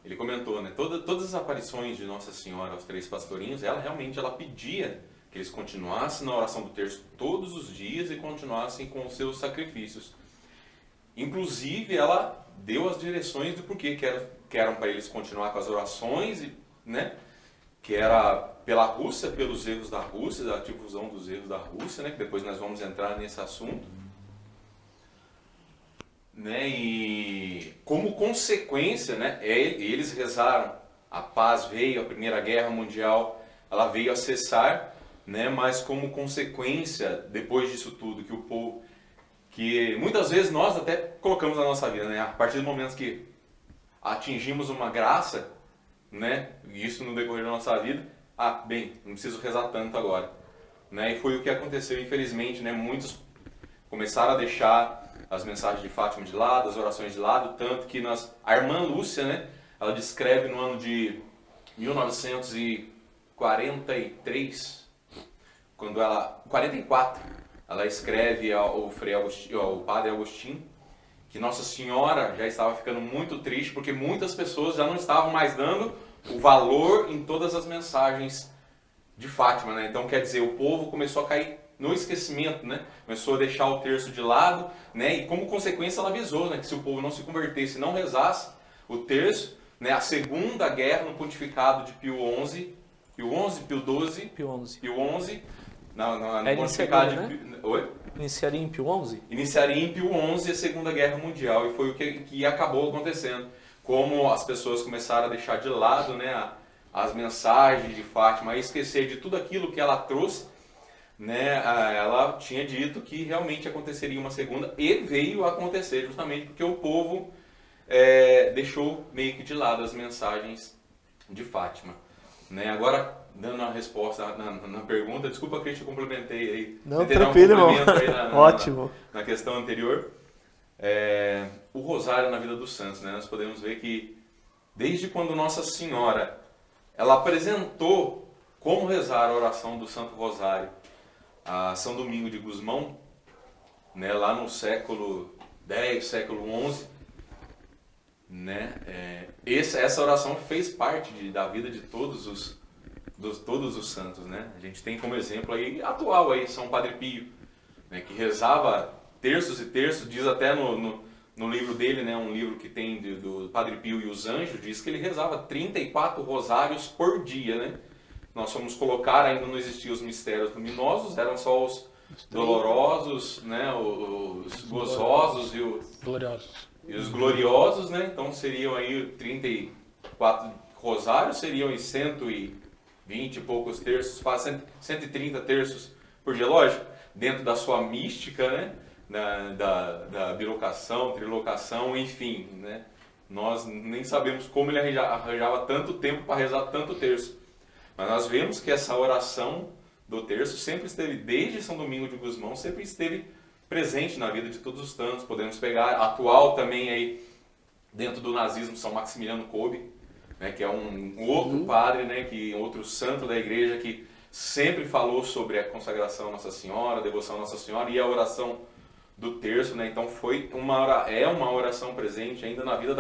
Ele comentou, né? Todas as aparições de Nossa Senhora aos três pastorinhos, ela realmente pedia que eles continuassem na oração do terço todos os dias e continuassem com os seus sacrifícios. Inclusive, ela deu as direções do porquê que eram para eles continuar com as orações, né? Que era pela Rússia, pelos erros da Rússia, da difusão dos erros da Rússia, né? Que depois nós vamos entrar nesse assunto. Né? E como consequência, né? Eles rezaram, a paz veio, a Primeira Guerra Mundial, ela veio a cessar, né? Mas como consequência, depois disso tudo, que o povo, que muitas vezes nós até colocamos na nossa vida, né? A partir do momento que atingimos uma graça, né? Isso no decorrer da nossa vida, bem, não preciso rezar tanto agora, né? E foi o que aconteceu, infelizmente, né? Muitos começaram a deixar as mensagens de Fátima de lado, as orações de lado, tanto que a irmã Lúcia, né? Ela descreve no ano de 1943, 44, ela escreve ao padre Agostinho, que Nossa Senhora já estava ficando muito triste porque muitas pessoas já não estavam mais dando o valor em todas as mensagens de Fátima, né? Então, quer dizer, o povo começou a cair no esquecimento, né? Começou a deixar o terço de lado, né? E como consequência ela avisou, né? Que se o povo não se convertesse, não rezasse o terço, né? A segunda guerra no pontificado de Pio XI, no pontificado iniciaria, de Oi? Iniciaria em Pio XI? Iniciaria em Pio XI a Segunda Guerra Mundial, e foi o que acabou acontecendo. Como as pessoas começaram a deixar de lado, né, as mensagens de Fátima, a esquecer de tudo aquilo que ela trouxe, né, ela tinha dito que realmente aconteceria uma segunda, e veio a acontecer justamente porque o povo deixou meio que de lado as mensagens de Fátima. Né? Agora, dando a resposta na pergunta, desculpa, Cristian, complementei aí. Não, tranquilo, irmão. Ótimo. Na questão anterior. O rosário na vida dos santos, né? Nós podemos ver que desde quando Nossa Senhora ela apresentou como rezar a oração do Santo Rosário a São Domingo de Gusmão, né? Lá no século X, século XI, né? Essa oração fez parte da vida de todos os santos, né? A gente tem como exemplo aí atual aí São Padre Pio, né? Que rezava terços e terços, diz até no livro dele, né? Um livro que tem do Padre Pio e os Anjos, diz que ele rezava 34 rosários por dia, né? Nós fomos colocar, ainda não existiam os mistérios luminosos, eram só os dolorosos, né? Os gozosos e os gloriosos, né? Então seriam aí 34 rosários, seriam aí 120 e poucos terços, quase 130 terços por dia, lógico, dentro da sua mística, né? Da bilocação, trilocação, enfim, né? Nós nem sabemos como ele arranjava tanto tempo para rezar tanto terço. Mas nós vemos que essa oração do terço sempre esteve, desde São Domingo de Gusmão, sempre esteve presente na vida de todos os santos. Podemos pegar, atual também aí, dentro do nazismo, São Maximiliano Kolbe, né, que é um outro padre, né, outro santo da igreja que sempre falou sobre a consagração a Nossa Senhora, a devoção a Nossa Senhora e a oração do terço, né? Então é uma oração presente ainda na vida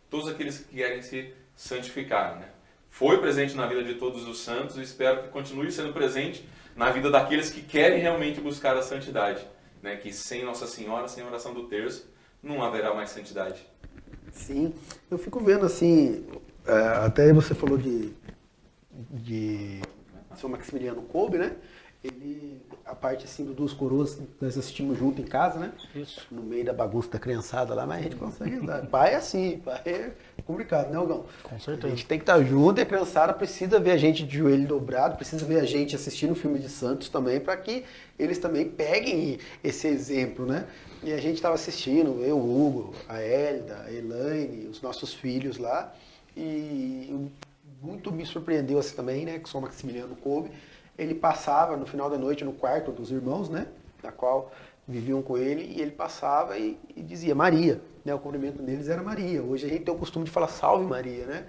todos aqueles que querem se santificar, né? Foi presente na vida de todos os santos e espero que continue sendo presente na vida daqueles que querem realmente buscar a santidade, né? Que sem Nossa Senhora, sem a oração do terço, não haverá mais santidade. Sim, eu fico vendo assim, até você falou de São Maximiliano Kolbe, né? A parte assim do Duas Coroas, nós assistimos junto em casa, né? Isso. No meio da bagunça da criançada lá, mas a gente consegue dar. Pai é assim, pai é complicado, né, Ogão? Com certeza. A gente tem que estar junto e a criançada precisa ver a gente de joelho dobrado, precisa ver a gente assistindo o filme de Santos também, para que eles também peguem esse exemplo, né? E a gente estava assistindo, eu, o Hugo, a Hélida, a Elaine, os nossos filhos lá, e muito me surpreendeu assim também, né, que São Maximiliano Kolbe, ele passava no final da noite no quarto dos irmãos, né, da qual viviam com ele, e ele passava e dizia Maria, né, o cumprimento deles era Maria. Hoje a gente tem o costume de falar Salve Maria, né,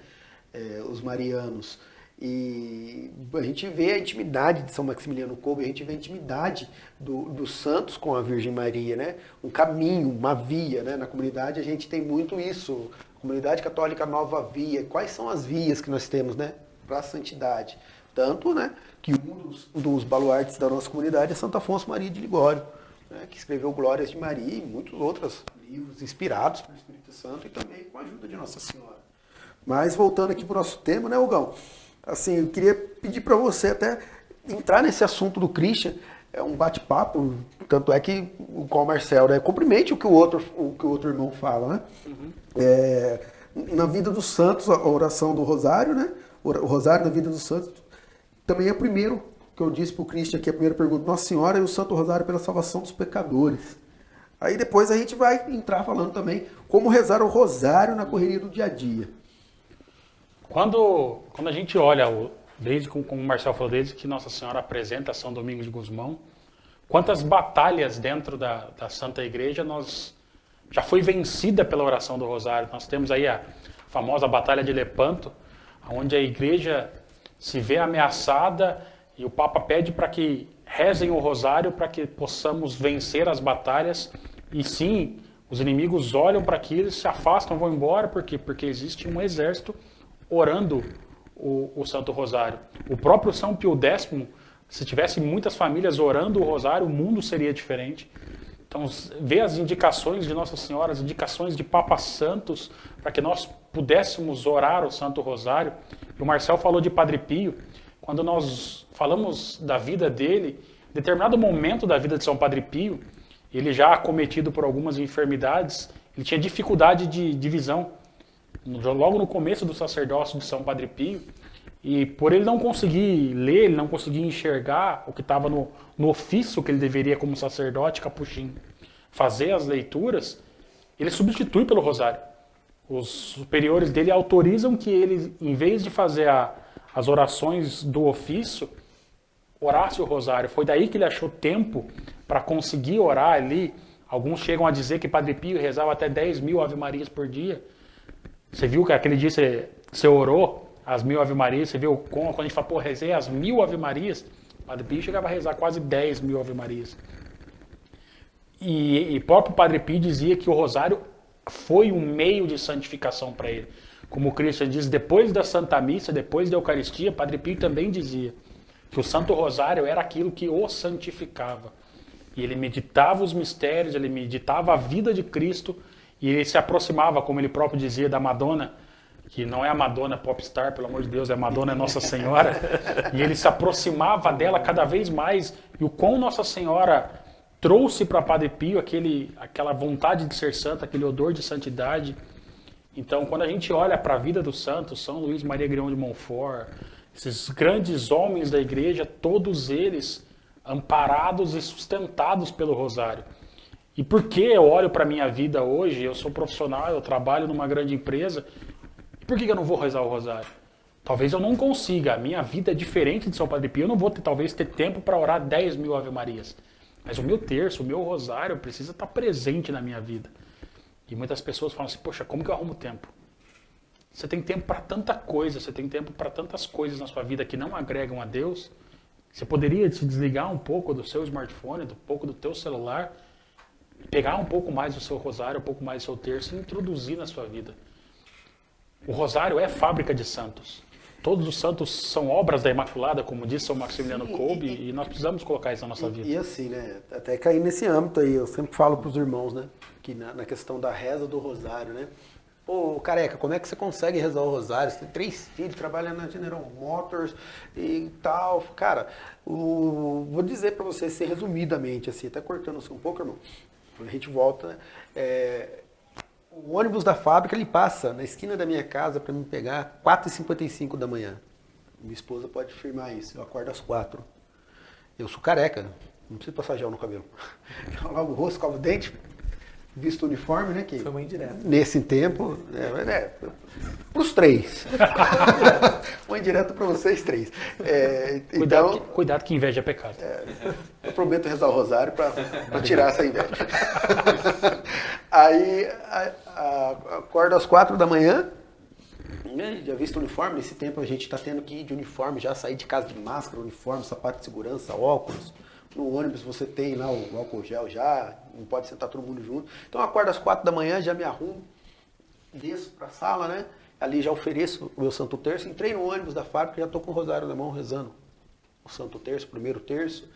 os marianos. E a gente vê a intimidade de São Maximiliano Kolbe, a gente vê a intimidade dos santos com a Virgem Maria, né, um caminho, uma via, né, na comunidade a gente tem muito isso, comunidade católica Nova Via, quais são as vias que nós temos, né, para a santidade? Tanto, né, que um dos baluartes da nossa comunidade é Santo Afonso Maria de Ligório, né, que escreveu Glórias de Maria e muitos outros livros inspirados pelo Espírito Santo e também com a ajuda de Nossa Senhora. Mas voltando aqui para o nosso tema, né, Hugão? Assim, eu queria pedir para você até entrar nesse assunto do Christian. É um bate-papo, tanto é que com o Marcel, né, cumprimente o que o outro irmão fala, né? Na vida dos santos, a oração do Rosário, né? O Rosário na vida dos santos, também é o primeiro que eu disse para o Christian aqui, a primeira pergunta, Nossa Senhora e o Santo Rosário pela salvação dos pecadores. Aí depois a gente vai entrar falando também como rezar o Rosário na correria do dia a dia. Quando a gente olha, desde como o Marcel falou, desde que Nossa Senhora apresenta São Domingos de Gusmão, quantas batalhas dentro da Santa Igreja já foi vencida pela oração do Rosário. Nós temos aí a famosa Batalha de Lepanto, onde a Igreja se vê ameaçada e o Papa pede para que rezem o Rosário para que possamos vencer as batalhas. E sim, os inimigos olham para aquilo, se afastam, vão embora. Por quê? Porque existe um exército orando o Santo Rosário. O próprio São Pio X, se tivesse muitas famílias orando o Rosário, o mundo seria diferente. Então, ver as indicações de Nossa Senhora, as indicações de Papas Santos, para que nós pudéssemos orar o Santo Rosário. E o Marcel falou de Padre Pio. Quando nós falamos da vida dele, em determinado momento da vida de São Padre Pio, ele já acometido por algumas enfermidades, ele tinha dificuldade de visão. Logo no começo do sacerdócio de São Padre Pio, e por ele não conseguir ler, ele não conseguir enxergar o que estava no ofício que ele deveria como sacerdote capuchinho fazer as leituras, ele substitui pelo Rosário. Os superiores dele autorizam que ele, em vez de fazer as orações do ofício, orasse o Rosário. Foi daí que ele achou tempo para conseguir orar ali. Alguns chegam a dizer que Padre Pio rezava até 10.000 Ave-Marias por dia. Você viu que aquele dia você orou as 1.000 Ave-Marias, você viu quando a gente fala, rezei as 1.000 Ave-Marias, Padre Pio chegava a rezar quase 10.000 Ave-Marias. E próprio Padre Pio dizia que o Rosário foi um meio de santificação para ele. Como o Christian diz, depois da Santa Missa, depois da Eucaristia, Padre Pio também dizia que o Santo Rosário era aquilo que o santificava. E ele meditava os mistérios, ele meditava a vida de Cristo, e ele se aproximava, como ele próprio dizia, da Madonna, que não é a Madonna popstar, pelo amor de Deus, é a Madonna Nossa Senhora, e ele se aproximava dela cada vez mais, e o quão Nossa Senhora trouxe para Padre Pio aquela vontade de ser santo, aquele odor de santidade. Então, quando a gente olha para a vida dos santos, São Luís Maria Grião de Montfort, esses grandes homens da igreja, todos eles amparados e sustentados pelo Rosário. E por que eu olho para a minha vida hoje, eu sou profissional, eu trabalho numa grande empresa, por que eu não vou rezar o Rosário? Talvez eu não consiga, a minha vida é diferente de São Padre Pio, eu não vou talvez ter tempo para orar 10.000 Ave-Marias. Mas o meu terço, o meu Rosário precisa estar presente na minha vida. E muitas pessoas falam assim, poxa, como que eu arrumo tempo? Você tem tempo para tanta coisa, você tem tempo para tantas coisas na sua vida que não agregam a Deus. Você poderia se desligar um pouco do seu smartphone, um pouco do teu celular, pegar um pouco mais do seu Rosário, um pouco mais do seu terço e introduzir na sua vida. O Rosário é fábrica de santos. Todos os santos são obras da Imaculada, como diz São Maximiliano Kolbe, e nós precisamos colocar isso na nossa vida. E assim, né, até cair nesse âmbito aí, eu sempre falo para os irmãos, né, que na questão da reza do Rosário, né, pô, careca, como é que você consegue rezar o Rosário? Você tem 3 filhos, trabalha na General Motors e tal. Cara, vou dizer para você, assim, resumidamente, assim, até cortando um pouco, irmão, a gente volta, né, o ônibus da fábrica, ele passa na esquina da minha casa para me pegar 4h55 da manhã. Minha esposa pode afirmar isso, eu acordo às 4. Eu sou careca, não preciso passar gel no cabelo. Eu lavo o rosto, escovo o dente, visto o uniforme, né? Que foi uma indireta. Nesse tempo, para os 3. Uma indireta para vocês 3. Cuidado que inveja é pecado. Eu prometo rezar o Rosário para tirar essa inveja. Aí acordo às 4 da manhã, né, já visto o uniforme, nesse tempo a gente está tendo que ir de uniforme, já sair de casa de máscara, uniforme, sapato de segurança, óculos. No ônibus você tem lá o álcool gel já, não pode sentar todo mundo junto. Então eu acordo às 4 da manhã, já me arrumo, desço para a sala, né? ali já ofereço o meu Santo Terço, entrei no ônibus da fábrica, já estou com o rosário na mão rezando o Santo Terço, o primeiro terço.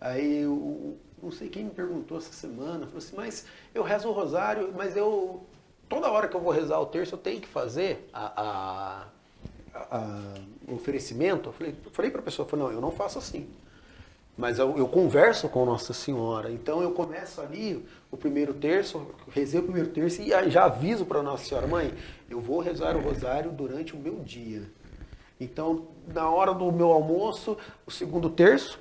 Aí eu não sei quem me perguntou essa semana, falou assim, mas eu rezo o rosário, mas toda hora que eu vou rezar o terço eu tenho que fazer o oferecimento. Eu falei para a pessoa, não, eu não faço assim. Mas eu converso com Nossa Senhora. Então eu começo ali o primeiro terço, rezei o primeiro terço e já aviso para Nossa Senhora, mãe, eu vou rezar o rosário durante o meu dia. Então, na hora do meu almoço, o segundo terço,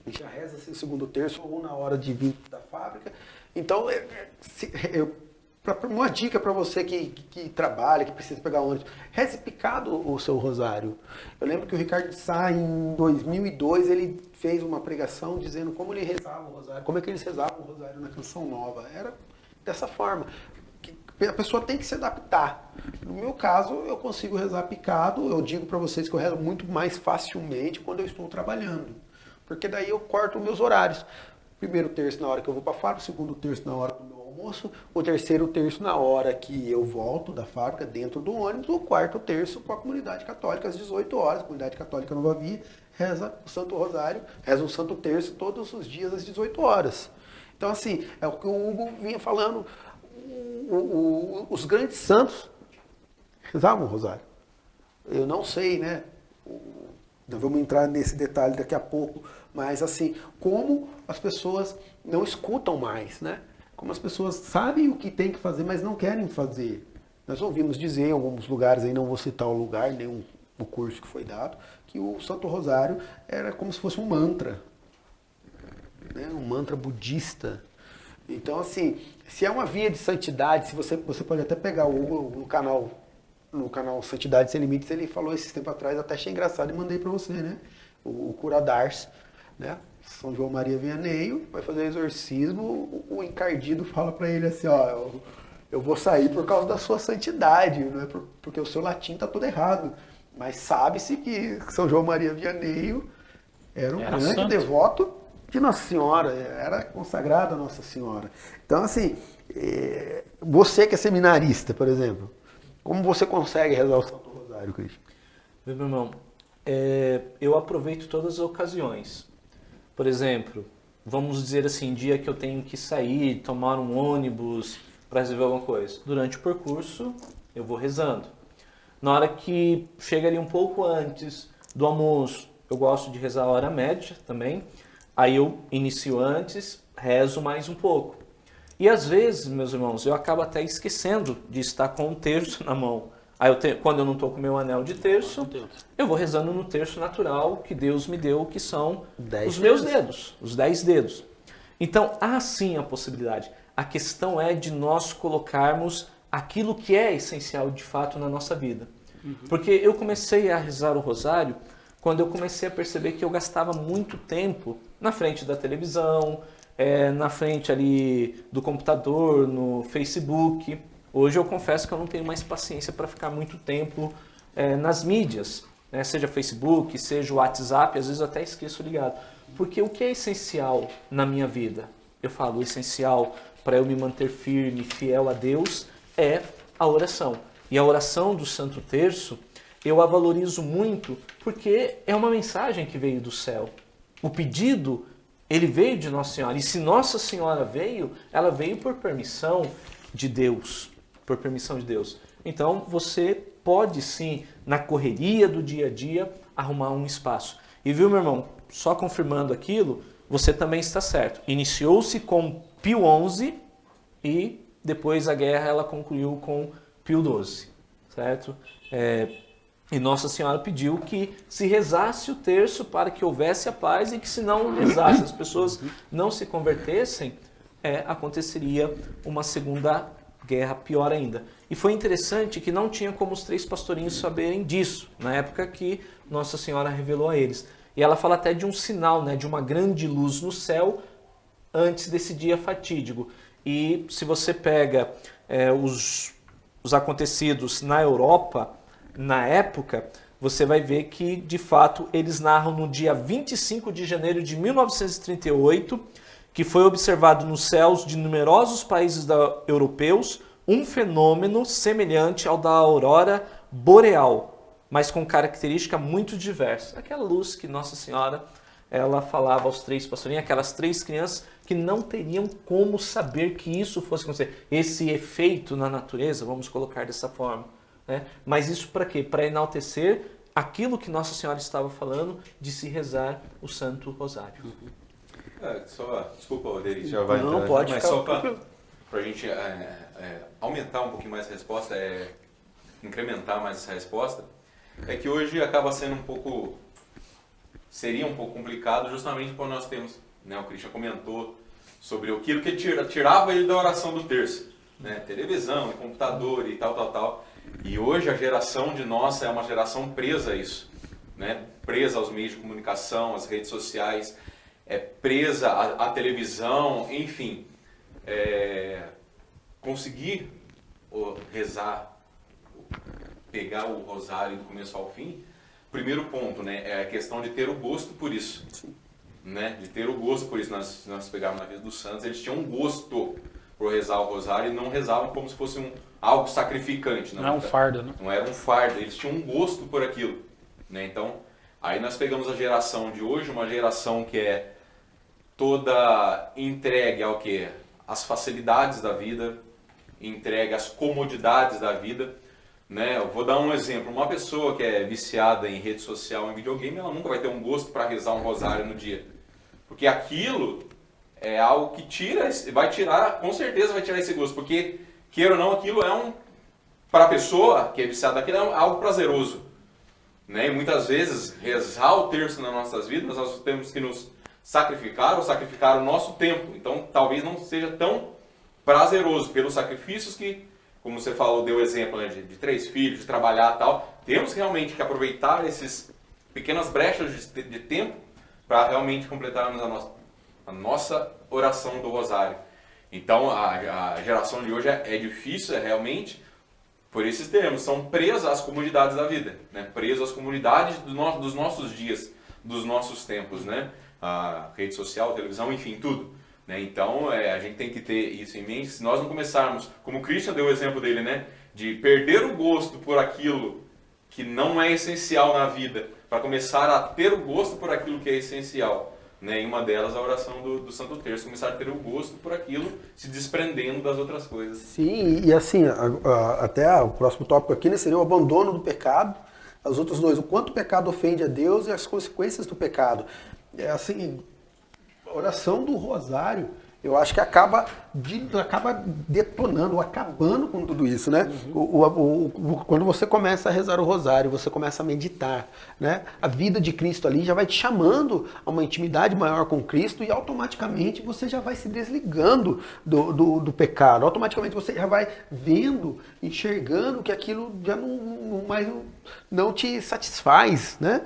já reza assim, o segundo terço, ou na hora de vir da fábrica. Então, uma dica para você que trabalha, que precisa pegar ônibus, reze picado o seu rosário. Eu lembro que o Ricardo de Sá, em 2002, ele fez uma pregação dizendo como ele rezava o rosário, como é que eles rezavam o rosário na Canção Nova. Era dessa forma. A pessoa tem que se adaptar. No meu caso, eu consigo rezar picado. Eu digo para vocês que eu rezo muito mais facilmente quando eu estou trabalhando. Porque daí eu corto meus horários. Primeiro terço na hora que eu vou para a fábrica, segundo terço na hora do meu almoço, o terceiro terço na hora que eu volto da fábrica dentro do ônibus, o quarto terço com a comunidade católica às 18 horas. A comunidade católica Nova Via reza o Santo Rosário, reza o Santo Terço todos os dias às 18 horas. Então assim, é o que o Hugo vinha falando, os grandes santos rezavam o Rosário. Eu não sei, né? Nós vamos entrar nesse detalhe daqui a pouco, mas assim, como as pessoas não escutam mais, né? Como as pessoas sabem o que tem que fazer, mas não querem fazer. Nós ouvimos dizer em alguns lugares, aí não vou citar o lugar, nem o curso que foi dado, que o Santo Rosário era como se fosse um mantra, né? Um mantra budista. Então, assim, se é uma via de santidade, se você pode até pegar o Hugo no canal Santidade Sem Limites, ele falou esses tempos atrás, até achei engraçado e mandei para você, né? O Curadars, né? São João Maria Vianney vai fazer exorcismo, o encardido fala para ele assim, ó, eu vou sair por causa da sua santidade, não é porque o seu latim tá todo errado. Mas sabe-se que São João Maria Vianney era um grande santo. devoto de Nossa Senhora, era consagrado a Nossa Senhora. Então, assim, você que é seminarista, por exemplo, como você consegue rezar o Santo Rosário, Cristian? Meu irmão, eu aproveito todas as ocasiões. Por exemplo, vamos dizer assim, dia que eu tenho que sair, tomar um ônibus para resolver alguma coisa. Durante o percurso, eu vou rezando. Na hora que chega ali um pouco antes do almoço, eu gosto de rezar a hora média também. Aí eu inicio antes, rezo mais um pouco. E às vezes, meus irmãos, eu acabo até esquecendo de estar com um terço na mão. Aí quando eu não estou com o meu anel de terço, eu vou rezando no terço natural que Deus me deu, que são os meus dedos, os 10 dedos. Então, há sim a possibilidade. A questão é de nós colocarmos aquilo que é essencial de fato na nossa vida. Porque eu comecei a rezar o rosário quando eu comecei a perceber que eu gastava muito tempo na frente da televisão, na frente ali do computador, no Facebook. Hoje eu confesso que eu não tenho mais paciência para ficar muito tempo nas mídias, né? Seja Facebook, seja o WhatsApp, às vezes eu até esqueço ligado. Porque o que é essencial na minha vida? Eu falo, o essencial para eu me manter firme, fiel a Deus, é a oração. E a oração do Santo Terço, eu a valorizo muito porque é uma mensagem que veio do céu. O pedido, ele veio de Nossa Senhora. E se Nossa Senhora veio, ela veio por permissão de Deus. Por permissão de Deus. Então, você pode sim, na correria do dia a dia, arrumar um espaço. E viu, meu irmão, só confirmando aquilo, você também está certo. Iniciou-se com Pio XI e depois a guerra ela concluiu com Pio XII, certo? E Nossa Senhora pediu que se rezasse o terço para que houvesse a paz e que se não rezasse, as pessoas não se convertessem, aconteceria uma segunda guerra pior ainda. E foi interessante que não tinha como os 3 pastorinhos saberem disso, na época que Nossa Senhora revelou a eles. E ela fala até de um sinal, né, de uma grande luz no céu antes desse dia fatídico. E se você pega os acontecidos na Europa, na época, você vai ver que, de fato, eles narram no dia 25 de janeiro de 1938, que foi observado nos céus de numerosos países europeus um fenômeno semelhante ao da aurora boreal, mas com característica muito diversa. Aquela luz que Nossa Senhora ela falava aos 3 pastorinhos, aquelas 3 crianças que não teriam como saber que isso fosse acontecer. Esse efeito na natureza, vamos colocar dessa forma. Né? Mas isso para quê? Para enaltecer aquilo que Nossa Senhora estava falando de se rezar o Santo Rosário. Desculpa, Oderi, já vai Não, entrar, pode mas ficar só para tranquilo. a gente aumentar um pouquinho mais a resposta, incrementar mais essa resposta, é que hoje acaba sendo seria um pouco complicado justamente porque nós temos, né, o Christian comentou sobre aquilo que tirava ele da oração do terço, né, televisão, computador e tal. E hoje a geração de nossa é uma geração presa a isso, né, presa aos meios de comunicação, às redes sociais, presa à televisão, enfim. Conseguir rezar, pegar o rosário do começo ao fim, primeiro ponto, né, é a questão de ter o gosto por isso. Sim. Né, de ter o gosto por isso. Nós pegávamos na vida dos santos, eles tinham um gosto por rezar o rosário e não rezavam como se fosse algo sacrificante. Não é um fardo, né? Não era um fardo, eles tinham um gosto por aquilo. Né? Então, aí nós pegamos a geração de hoje, uma geração que é toda entregue ao quê? As facilidades da vida, entregue às comodidades da vida. Né? Eu vou dar um exemplo. Uma pessoa que é viciada em rede social, em videogame, ela nunca vai ter um gosto para rezar um rosário no dia. Porque aquilo é algo que com certeza vai tirar esse gosto. Porque, queira ou não, aquilo para a pessoa que é viciada naquilo, é algo prazeroso. Né? E muitas vezes, rezar o terço nas nossas vidas, nós temos que nos sacrificar ou sacrificar o nosso tempo. Então, talvez não seja tão prazeroso pelos sacrifícios que, como você falou, deu exemplo, né, de 3 filhos, de trabalhar e tal. Temos realmente que aproveitar essas pequenas brechas de tempo para realmente completarmos a nossa oração do rosário. Então, a geração de hoje é difícil, realmente, por esses termos. São presas às comodidades da vida, né? Presas às comunidades dos nossos dias, dos nossos tempos, né? A rede social, a televisão, enfim, tudo. Né? Então, a gente tem que ter isso em mente. Se nós não começarmos, como o Christian deu o exemplo dele, né? De perder o gosto por aquilo que não é essencial na vida, para começar a ter o gosto por aquilo que é essencial. Né? E uma delas, a oração do Santo Terço, começar a ter o gosto por aquilo, se desprendendo das outras coisas. Sim, e assim, até o próximo tópico aqui, né, seria o abandono do pecado. Os outros dois, o quanto o pecado ofende a Deus e as consequências do pecado. Assim, a oração do rosário, eu acho que acaba detonando, acabando com tudo isso, né? Quando você começa a rezar o rosário, você começa a meditar, né? A vida de Cristo ali já vai te chamando a uma intimidade maior com Cristo e automaticamente você já vai se desligando do pecado. Automaticamente você já vai vendo, enxergando que aquilo já não te satisfaz, né?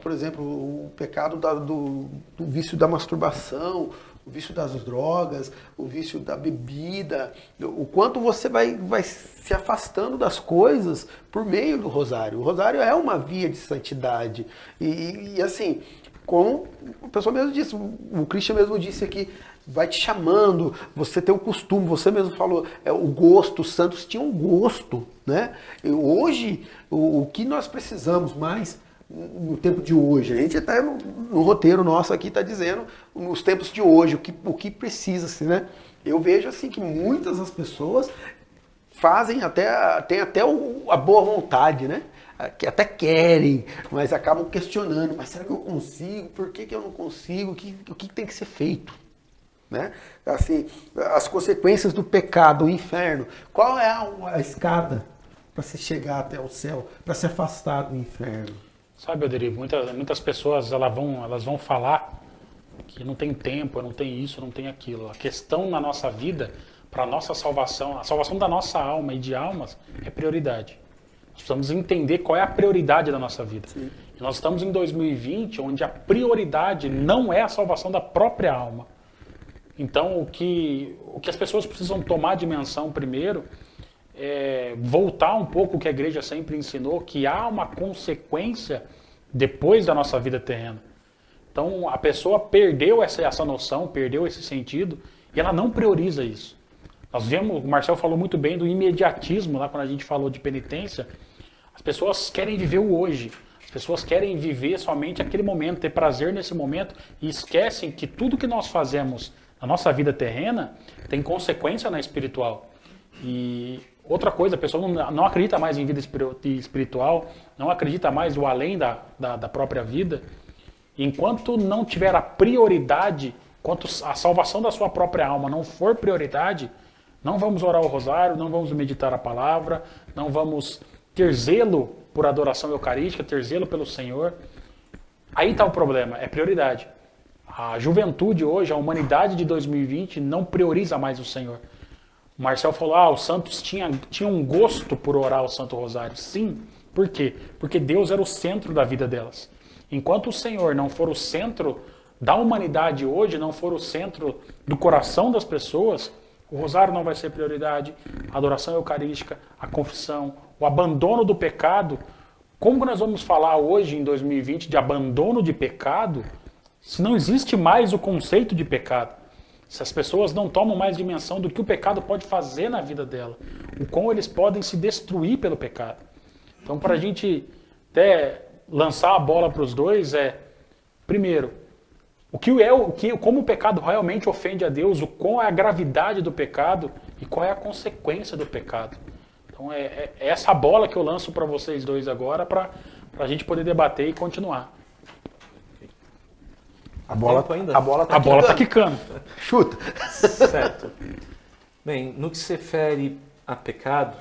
Por exemplo, o pecado do vício da masturbação, o vício das drogas, o vício da bebida, o quanto você vai se afastando das coisas por meio do rosário. O rosário é uma via de santidade. E assim, como a pessoa mesmo disse, o Christian mesmo disse aqui, vai te chamando, você tem o costume, você mesmo falou, o gosto, os santos tinham gosto, né? E hoje, o que nós precisamos mais no tempo de hoje, a gente até no roteiro nosso aqui está dizendo, nos tempos de hoje, o que precisa-se, né? Eu vejo assim que muitas das pessoas tem até a boa vontade, né? Que até querem, mas acabam questionando, mas será que eu consigo? Por que eu não consigo? O que tem que ser feito? Né? Assim, as consequências do pecado, o inferno. Qual é a escada para se chegar até o céu, para se afastar do inferno? Sabe, Oderico, muitas pessoas elas vão falar que não tem tempo, não tem isso, não tem aquilo. A questão na nossa vida, para a nossa salvação, a salvação da nossa alma e de almas é prioridade. Nós precisamos entender qual é a prioridade da nossa vida. Sim. E nós estamos em 2020, onde a prioridade não é a salvação da própria alma. Então, o que as pessoas precisam tomar a dimensão primeiro é voltar um pouco o que a igreja sempre ensinou, que há uma consequência depois da nossa vida terrena. Então, a pessoa perdeu essa noção, perdeu esse sentido, e ela não prioriza isso. Nós vemos, o Marcel falou muito bem do imediatismo, lá quando a gente falou de penitência, As pessoas querem viver o hoje. As pessoas querem viver somente aquele momento, ter prazer nesse momento e esquecem que tudo que nós fazemos na nossa vida terrena tem consequência na espiritual. E outra coisa, a pessoa não acredita mais em vida espiritual, não acredita mais no além da própria vida. Enquanto não tiver a prioridade, enquanto a salvação da sua própria alma não for prioridade, não vamos orar o rosário, não vamos meditar a palavra, não vamos ter zelo por adoração eucarística, ter zelo pelo Senhor. Aí está o problema, é prioridade. A juventude hoje, a humanidade de 2020 não prioriza mais o Senhor. O Marcel falou, os santos tinham um gosto por orar o Santo Rosário. Sim, por quê? Porque Deus era o centro da vida delas. Enquanto o Senhor não for o centro da humanidade hoje, não for o centro do coração das pessoas, o rosário não vai ser prioridade, a adoração eucarística, a confissão, o abandono do pecado. Como que nós vamos falar hoje, em 2020, de abandono de pecado, se não existe mais o conceito de pecado? Se as pessoas não tomam mais dimensão do que o pecado pode fazer na vida dela, o como eles podem se destruir pelo pecado. Então, para a gente até lançar a bola para os dois primeiro, como o pecado realmente ofende a Deus, qual é a gravidade do pecado e qual é a consequência do pecado. Então é essa bola que eu lanço para vocês dois agora para a gente poder debater e continuar. A bola tá quicando. Chuta. Certo. Bem, no que se refere a pecado,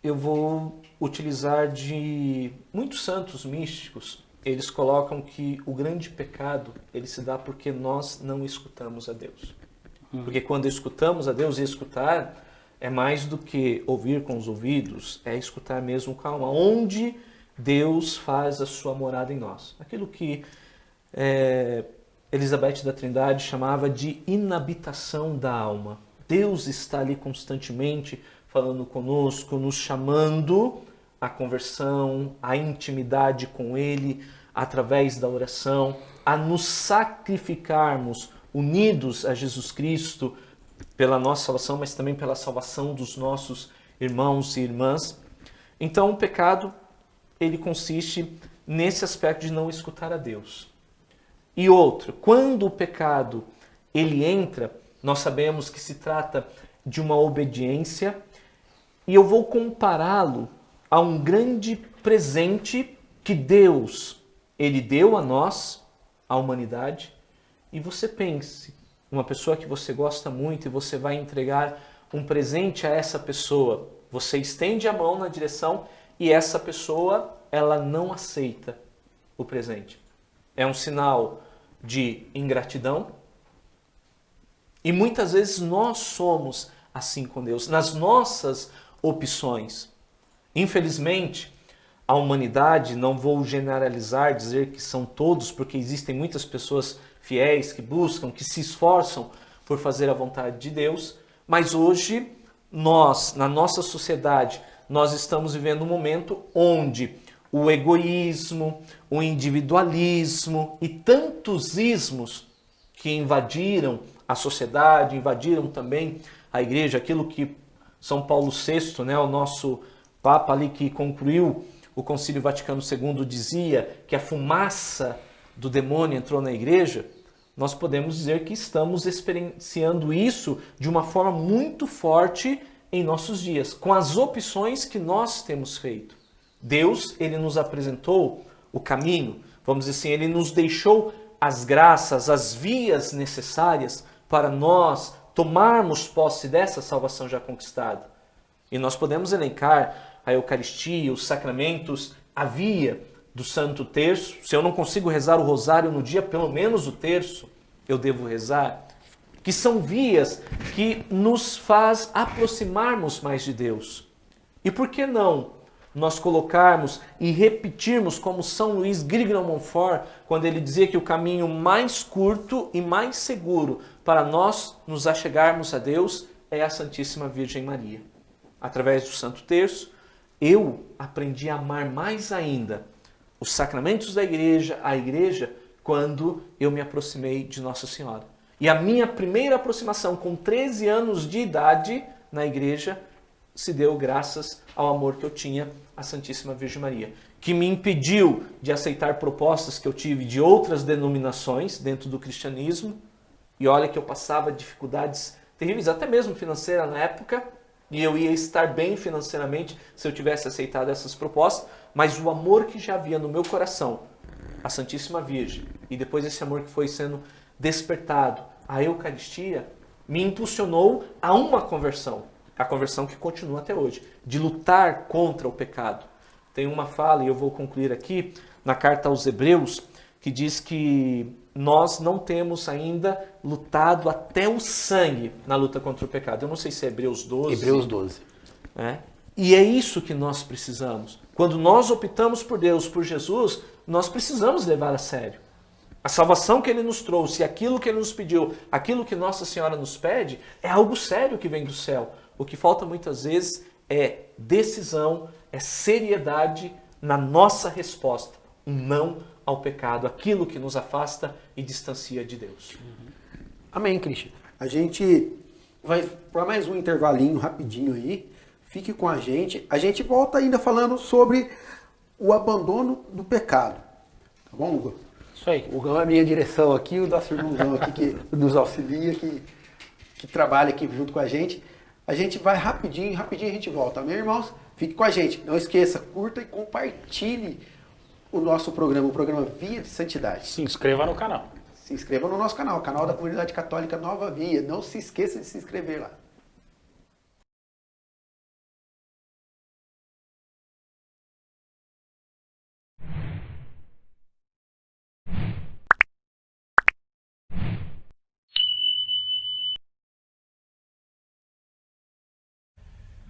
eu vou utilizar de muitos santos místicos. Eles colocam que o grande pecado ele se dá porque nós não escutamos a Deus. Porque quando escutamos a Deus, e escutar é mais do que ouvir com os ouvidos, é escutar mesmo com a alma, onde Deus faz a sua morada em nós. Aquilo que Elizabeth da Trindade chamava de inabitação da alma. Deus está ali constantemente falando conosco, nos chamando à conversão, à intimidade com Ele, através da oração, a nos sacrificarmos unidos a Jesus Cristo pela nossa salvação, mas também pela salvação dos nossos irmãos e irmãs. Então o pecado, ele consiste nesse aspecto de não escutar a Deus. E outro, quando o pecado ele entra, nós sabemos que se trata de uma obediência, e eu vou compará-lo a um grande presente que Deus ele deu a nós, a humanidade. E você pense, uma pessoa que você gosta muito e você vai entregar um presente a essa pessoa, você estende a mão na direção e essa pessoa ela não aceita o presente. É um sinal de ingratidão. E muitas vezes nós somos assim com Deus, nas nossas opções. Infelizmente, a humanidade, não vou generalizar, dizer que são todos, porque existem muitas pessoas fiéis que buscam, que se esforçam por fazer a vontade de Deus, mas hoje nós, na nossa sociedade, nós estamos vivendo um momento onde o egoísmo, o individualismo e tantos ismos que invadiram a sociedade, invadiram também a igreja, aquilo que São Paulo VI, o nosso Papa ali que concluiu o Concílio Vaticano II, dizia que a fumaça do demônio entrou na igreja, nós podemos dizer que estamos experienciando isso de uma forma muito forte em nossos dias, com as opções que nós temos feito. Deus, ele nos apresentou o caminho, vamos dizer assim, ele nos deixou as graças, as vias necessárias para nós tomarmos posse dessa salvação já conquistada. E nós podemos elencar a Eucaristia, os sacramentos, a via do Santo Terço. Se eu não consigo rezar o rosário no dia, pelo menos o terço eu devo rezar. Que são vias que nos faz aproximarmos mais de Deus. E por que não nós colocarmos e repetirmos como São Luís Grignon-Montfort, quando ele dizia que o caminho mais curto e mais seguro para nós nos achegarmos a Deus é a Santíssima Virgem Maria. Através do Santo Terço, eu aprendi a amar mais ainda os sacramentos da igreja, a igreja, quando eu me aproximei de Nossa Senhora. E a minha primeira aproximação com 13 anos de idade na igreja se deu graças ao amor que eu tinha à Santíssima Virgem Maria, que me impediu de aceitar propostas que eu tive de outras denominações dentro do cristianismo. E olha que eu passava dificuldades terríveis, até mesmo financeira na época, e eu ia estar bem financeiramente se eu tivesse aceitado essas propostas, mas o amor que já havia no meu coração, a Santíssima Virgem, e depois esse amor que foi sendo despertado, a Eucaristia, me impulsionou a uma conversão, a conversão que continua até hoje, de lutar contra o pecado. Tem uma fala, e eu vou concluir aqui, na carta aos Hebreus, que diz que nós não temos ainda lutado até o sangue na luta contra o pecado. Eu não sei se é Hebreus 12. Hebreus 12. Né? E é isso que nós precisamos. Quando nós optamos por Deus, por Jesus, nós precisamos levar a sério. A salvação que Ele nos trouxe, aquilo que Ele nos pediu, aquilo que Nossa Senhora nos pede, é algo sério que vem do céu. O que falta muitas vezes é decisão, é seriedade na nossa resposta. Um não ao pecado, aquilo que nos afasta e distancia de Deus. Amém, Cristian. A gente vai para mais um intervalinho rapidinho aí. Fique com a gente. A gente volta ainda falando sobre o abandono do pecado. Tá bom, Hugo? Isso aí. O Gão é a minha direção aqui, o nosso irmãozão aqui que nos auxilia, que trabalha aqui junto com a gente. A gente vai rapidinho a gente volta. Amém, irmãos? Fique com a gente. Não esqueça, curta e compartilhe o nosso programa, o programa Via de Santidade. Se inscreva no canal. Se inscreva no nosso canal, canal da Comunidade Católica Nova Via. Não se esqueça de se inscrever lá.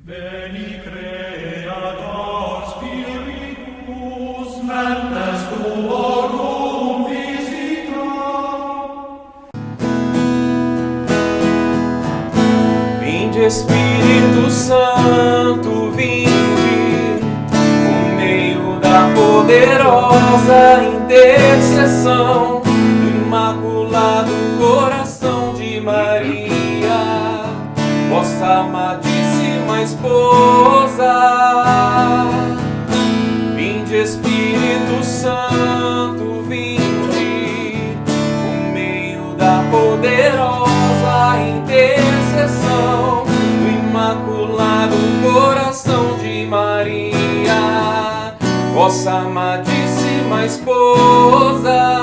Veni Creator Spiritus, mentes tuorum visita. Vinde Espírito Santo, vinde, por meio da poderosa intercessão do Imaculado Coração de Maria, vossa amadíssima esposa. Vinde Espírito Santo, vinde, por meio da poderosa intercessão do Imaculado Coração de Maria, vossa amadíssima esposa,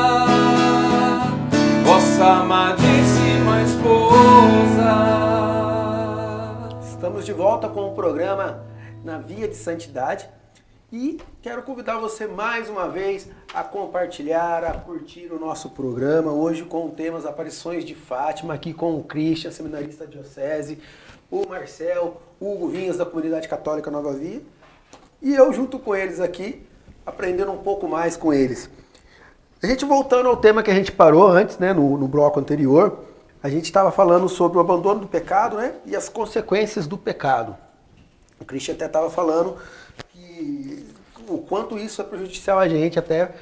vossa amadíssima esposa. Estamos de volta com o programa Na Via de Santidade e quero convidar você mais uma vez a compartilhar, a curtir o nosso programa, hoje com o tema Aparições de Fátima, aqui com o Cristian, seminarista da Diocese, o Marcel, o Hugo Vinhas da Comunidade Católica Nova Via e eu junto com eles aqui, aprendendo um pouco mais com eles. A gente voltando ao tema que a gente parou antes, né, no bloco anterior, a gente estava falando sobre o abandono do pecado, né, e as consequências do pecado. O Cristian até estava falando que o quanto isso é prejudicial a gente, até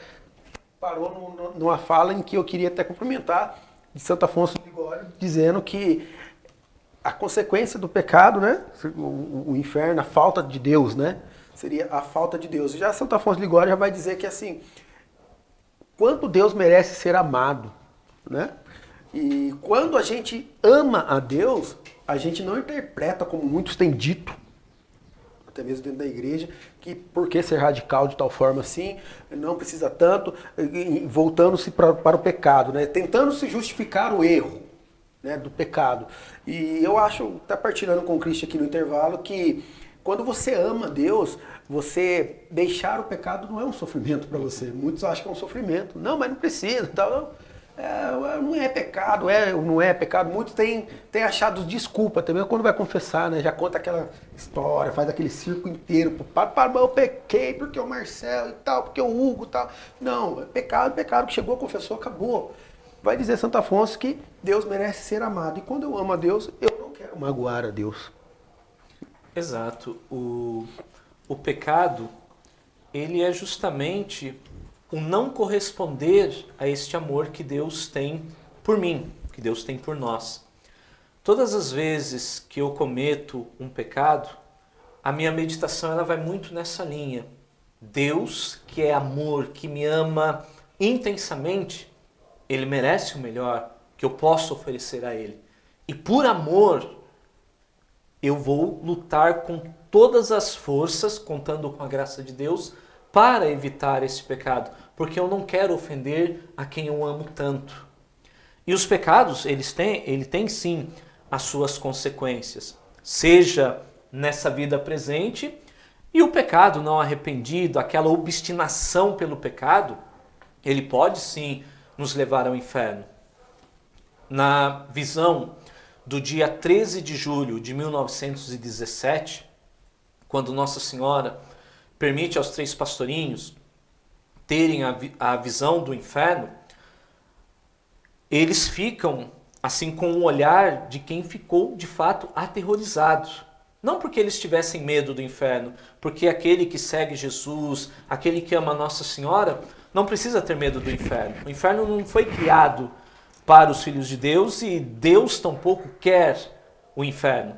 parou numa fala em que eu queria até cumprimentar de Santo Afonso de Ligório, dizendo que a consequência do pecado, né, o inferno, a falta de Deus, né, seria a falta de Deus. Já Santo Afonso de Ligório já vai dizer que assim, quanto Deus merece ser amado, né? E quando a gente ama a Deus, a gente não interpreta como muitos têm dito, até mesmo dentro da igreja, que por que ser radical de tal forma assim, não precisa tanto, voltando-se para o pecado, né? Tentando se justificar o erro, né, do pecado. E eu acho, tá partilhando com o Cristian aqui no intervalo, que quando você ama Deus, você deixar o pecado não é um sofrimento para você. Muitos acham que é um sofrimento. Não, mas não precisa, tal. Não é pecado, não é pecado. Muitos têm achado desculpa também quando vai confessar, né? Já conta aquela história, faz aquele circo inteiro. Para, eu pequei porque o Marcelo e tal, porque o Hugo e tal. Não, é pecado que chegou, confessou, acabou. Vai dizer Santo Afonso que Deus merece ser amado. E quando eu amo a Deus, eu não quero magoar a Deus. Exato. O pecado, ele é justamente o não corresponder a este amor que Deus tem por mim, que Deus tem por nós. Todas as vezes que eu cometo um pecado, a minha meditação ela vai muito nessa linha. Deus, que é amor, que me ama intensamente, Ele merece o melhor que eu posso oferecer a Ele. E por amor, eu vou lutar com todas as forças, contando com a graça de Deus, para evitar esse pecado. Porque eu não quero ofender a quem eu amo tanto. E os pecados, ele tem sim as suas consequências. Seja nessa vida presente, e o pecado não arrependido, aquela obstinação pelo pecado, ele pode sim nos levar ao inferno. Na visão do dia 13 de julho de 1917, quando Nossa Senhora permite aos 3 pastorinhos terem a visão do inferno, eles ficam assim com um olhar de quem ficou de fato aterrorizado. Não porque eles tivessem medo do inferno, porque aquele que segue Jesus, aquele que ama Nossa Senhora, não precisa ter medo do inferno. O inferno não foi criado para os filhos de Deus e Deus tampouco quer o inferno.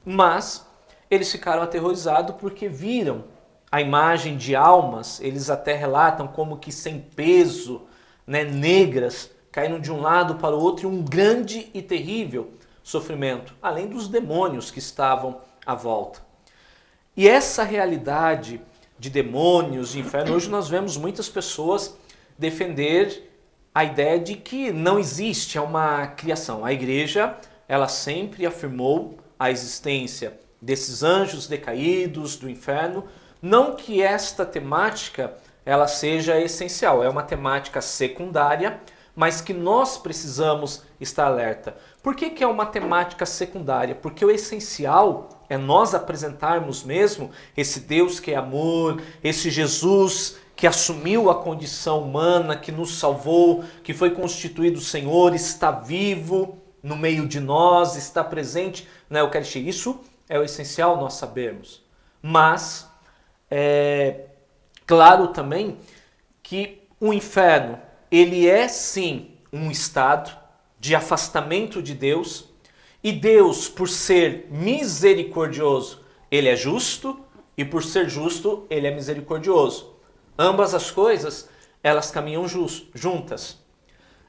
Mas eles ficaram aterrorizados porque viram a imagem de almas, eles até relatam como que sem peso, negras, caindo de um lado para o outro, e um grande e terrível sofrimento, além dos demônios que estavam à volta. E essa realidade de demônios, de inferno, hoje nós vemos muitas pessoas defender a ideia de que não existe uma criação. A igreja, ela sempre afirmou a existência desses anjos decaídos, do inferno. Não que esta temática ela seja essencial, é uma temática secundária, mas que nós precisamos estar alerta. Por que é uma temática secundária? Porque o essencial é nós apresentarmos mesmo esse Deus que é amor, esse Jesus que assumiu a condição humana, que nos salvou, que foi constituído Senhor, está vivo no meio de nós, está presente na Eucaristia. Isso é o essencial nós sabermos. Mas é claro também que o inferno, ele é sim um estado de afastamento de Deus, e Deus, por ser misericordioso, ele é justo, e por ser justo, ele é misericordioso. Ambas as coisas, elas caminham juntas.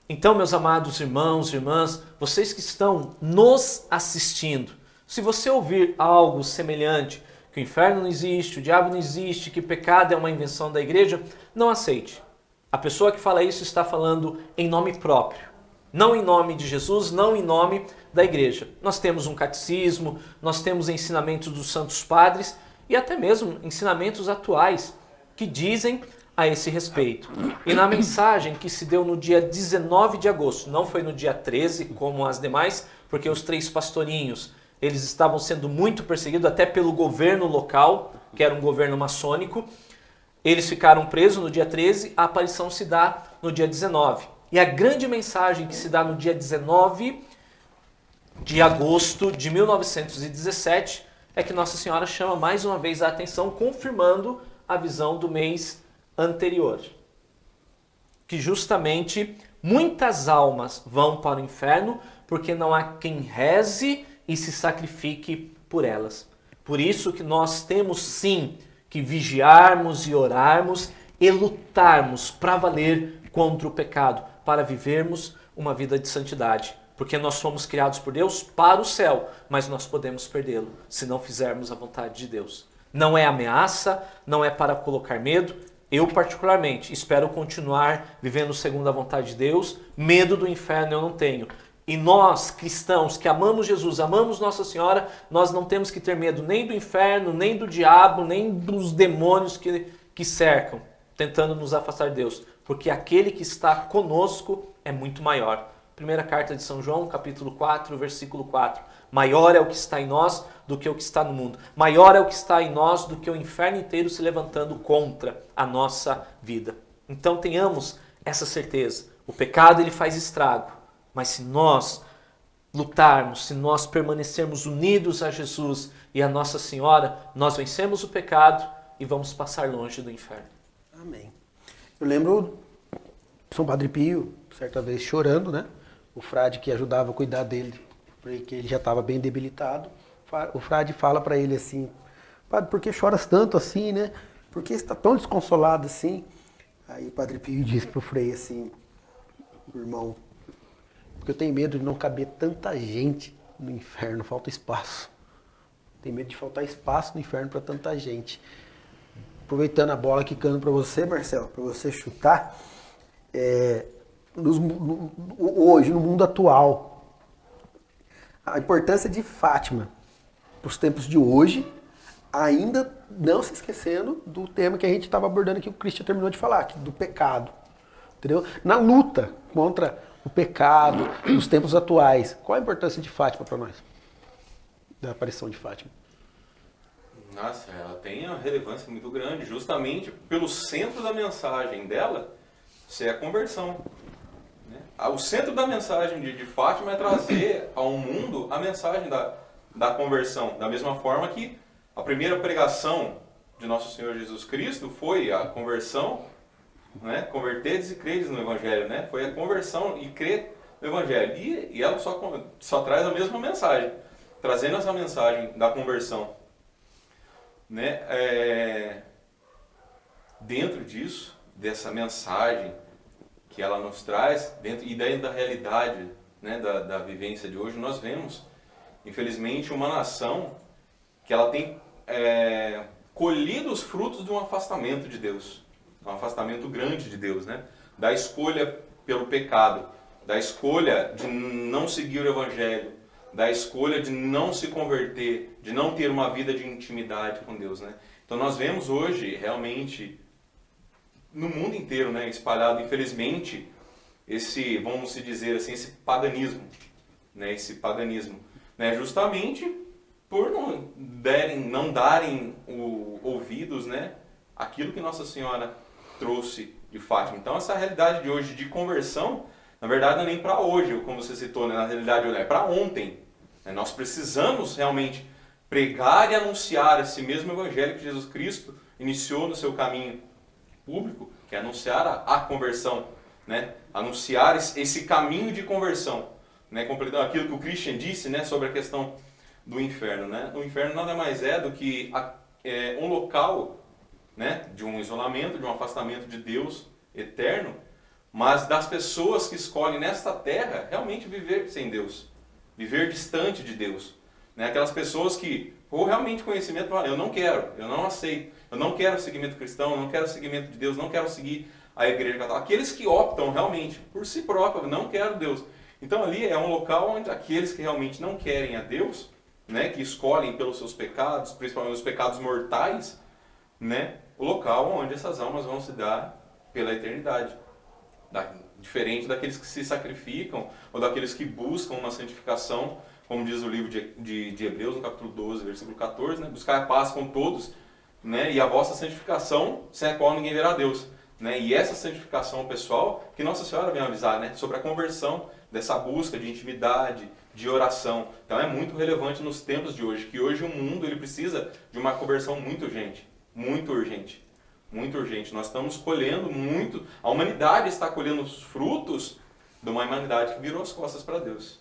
Então, meus amados irmãos e irmãs, vocês que estão nos assistindo, se você ouvir algo semelhante, que o inferno não existe, o diabo não existe, que pecado é uma invenção da igreja, não aceite. A pessoa que fala isso está falando em nome próprio, não em nome de Jesus, não em nome da igreja. Nós temos um catecismo, nós temos ensinamentos dos santos padres e até mesmo ensinamentos atuais que dizem a esse respeito. E na mensagem que se deu no dia 19 de agosto, não foi no dia 13 como as demais, porque os 3 pastorinhos, eles estavam sendo muito perseguidos até pelo governo local, que era um governo maçônico. Eles ficaram presos no dia 13, a aparição se dá no dia 19. E a grande mensagem que se dá no dia 19 de agosto de 1917 é que Nossa Senhora chama mais uma vez a atenção, confirmando a visão do mês anterior. Que justamente muitas almas vão para o inferno porque não há quem reze e se sacrifique por elas. Por isso que nós temos sim que vigiarmos e orarmos e lutarmos para valer contra o pecado, para vivermos uma vida de santidade. Porque nós fomos criados por Deus para o céu, mas nós podemos perdê-lo se não fizermos a vontade de Deus. Não é ameaça, não é para colocar medo. Eu particularmente espero continuar vivendo segundo a vontade de Deus. Medo do inferno eu não tenho. E nós, cristãos, que amamos Jesus, amamos Nossa Senhora, nós não temos que ter medo nem do inferno, nem do diabo, nem dos demônios que cercam, tentando nos afastar de Deus. Porque aquele que está conosco é muito maior. Primeira carta de São João, capítulo 4, versículo 4. Maior é o que está em nós do que o que está no mundo. Maior é o que está em nós do que o inferno inteiro se levantando contra a nossa vida. Então tenhamos essa certeza. O pecado ele faz estrago. Mas se nós lutarmos, se nós permanecermos unidos a Jesus e a Nossa Senhora, nós vencemos o pecado e vamos passar longe do inferno. Amém. Eu lembro São Padre Pio, certa vez chorando, né? O frade que ajudava a cuidar dele, porque ele já estava bem debilitado. O frade fala para ele assim: Padre, por que choras tanto assim, né? Por que está tão desconsolado assim? Aí o Padre Pio disse pro Frei assim, irmão, porque eu tenho medo de não caber tanta gente no inferno, falta espaço. Tenho medo de faltar espaço no inferno para tanta gente. Aproveitando a bola quicando para você, Marcelo, para você chutar, hoje, no mundo atual, a importância de Fátima para os tempos de hoje, ainda não se esquecendo do tema que a gente estava abordando aqui, o Christian terminou de falar, do pecado. Entendeu? Na luta contra o pecado nos tempos atuais, qual a importância de Fátima para nós? Da aparição de Fátima? Nossa, ela tem uma relevância muito grande, justamente pelo centro da mensagem dela ser a conversão. Né? O centro da mensagem de Fátima é trazer ao mundo a mensagem da conversão, da mesma forma que a primeira pregação de Nosso Senhor Jesus Cristo foi a conversão, né? Convertedes e credes no Evangelho, né? Foi a conversão e crer no Evangelho. E ela só traz a mesma mensagem, trazendo essa mensagem da conversão. Né? Dentro disso, dessa mensagem que ela nos traz, dentro da realidade, né, da vivência de hoje, nós vemos, infelizmente, uma nação que ela tem colhido os frutos de um afastamento de Deus, um afastamento grande de Deus, né? Da escolha pelo pecado, da escolha de não seguir o Evangelho, da escolha de não se converter, de não ter uma vida de intimidade com Deus, né? Então nós vemos hoje, realmente, no mundo inteiro, né, espalhado, infelizmente, vamos dizer assim, esse paganismo, né? Esse paganismo, né? Justamente por não darem ouvidos, né, aquilo que Nossa Senhora trouxe de Fátima. Então essa realidade de hoje de conversão, na verdade não é nem para hoje, como você citou, né, na realidade é para ontem. Nós precisamos realmente pregar e anunciar esse mesmo Evangelho que Jesus Cristo iniciou no seu caminho público, que é anunciar a conversão, né? Anunciar esse caminho de conversão, né? Completando aquilo que o Christian disse, né, sobre a questão do inferno, né? O inferno nada mais é do que um local, né, de um isolamento, de um afastamento de Deus eterno, mas das pessoas que escolhem nesta terra realmente viver sem Deus, viver distante de Deus, né? Aquelas pessoas que, ou realmente conhecimento, eu não quero, eu não aceito, eu não quero seguimento cristão, eu não quero seguimento de Deus, não quero seguir a igreja católica. Aqueles que optam realmente por si próprios, não quero Deus. Então ali é um local onde aqueles que realmente não querem a Deus, né, que escolhem pelos seus pecados, principalmente os pecados mortais, né, o local onde essas almas vão se dar pela eternidade. Diferente daqueles que se sacrificam ou daqueles que buscam uma santificação, como diz o livro de Hebreus, no capítulo 12, versículo 14, né, buscar a paz com todos, né, e a vossa santificação, sem a qual ninguém verá Deus. Né, e essa santificação pessoal, que Nossa Senhora vem avisar, né, sobre a conversão, dessa busca de intimidade, de oração. Então é muito relevante nos tempos de hoje, que hoje o mundo ele precisa de uma conversão muito urgente, muito urgente, muito urgente. Nós estamos colhendo muito, a humanidade está colhendo os frutos de uma humanidade que virou as costas para Deus.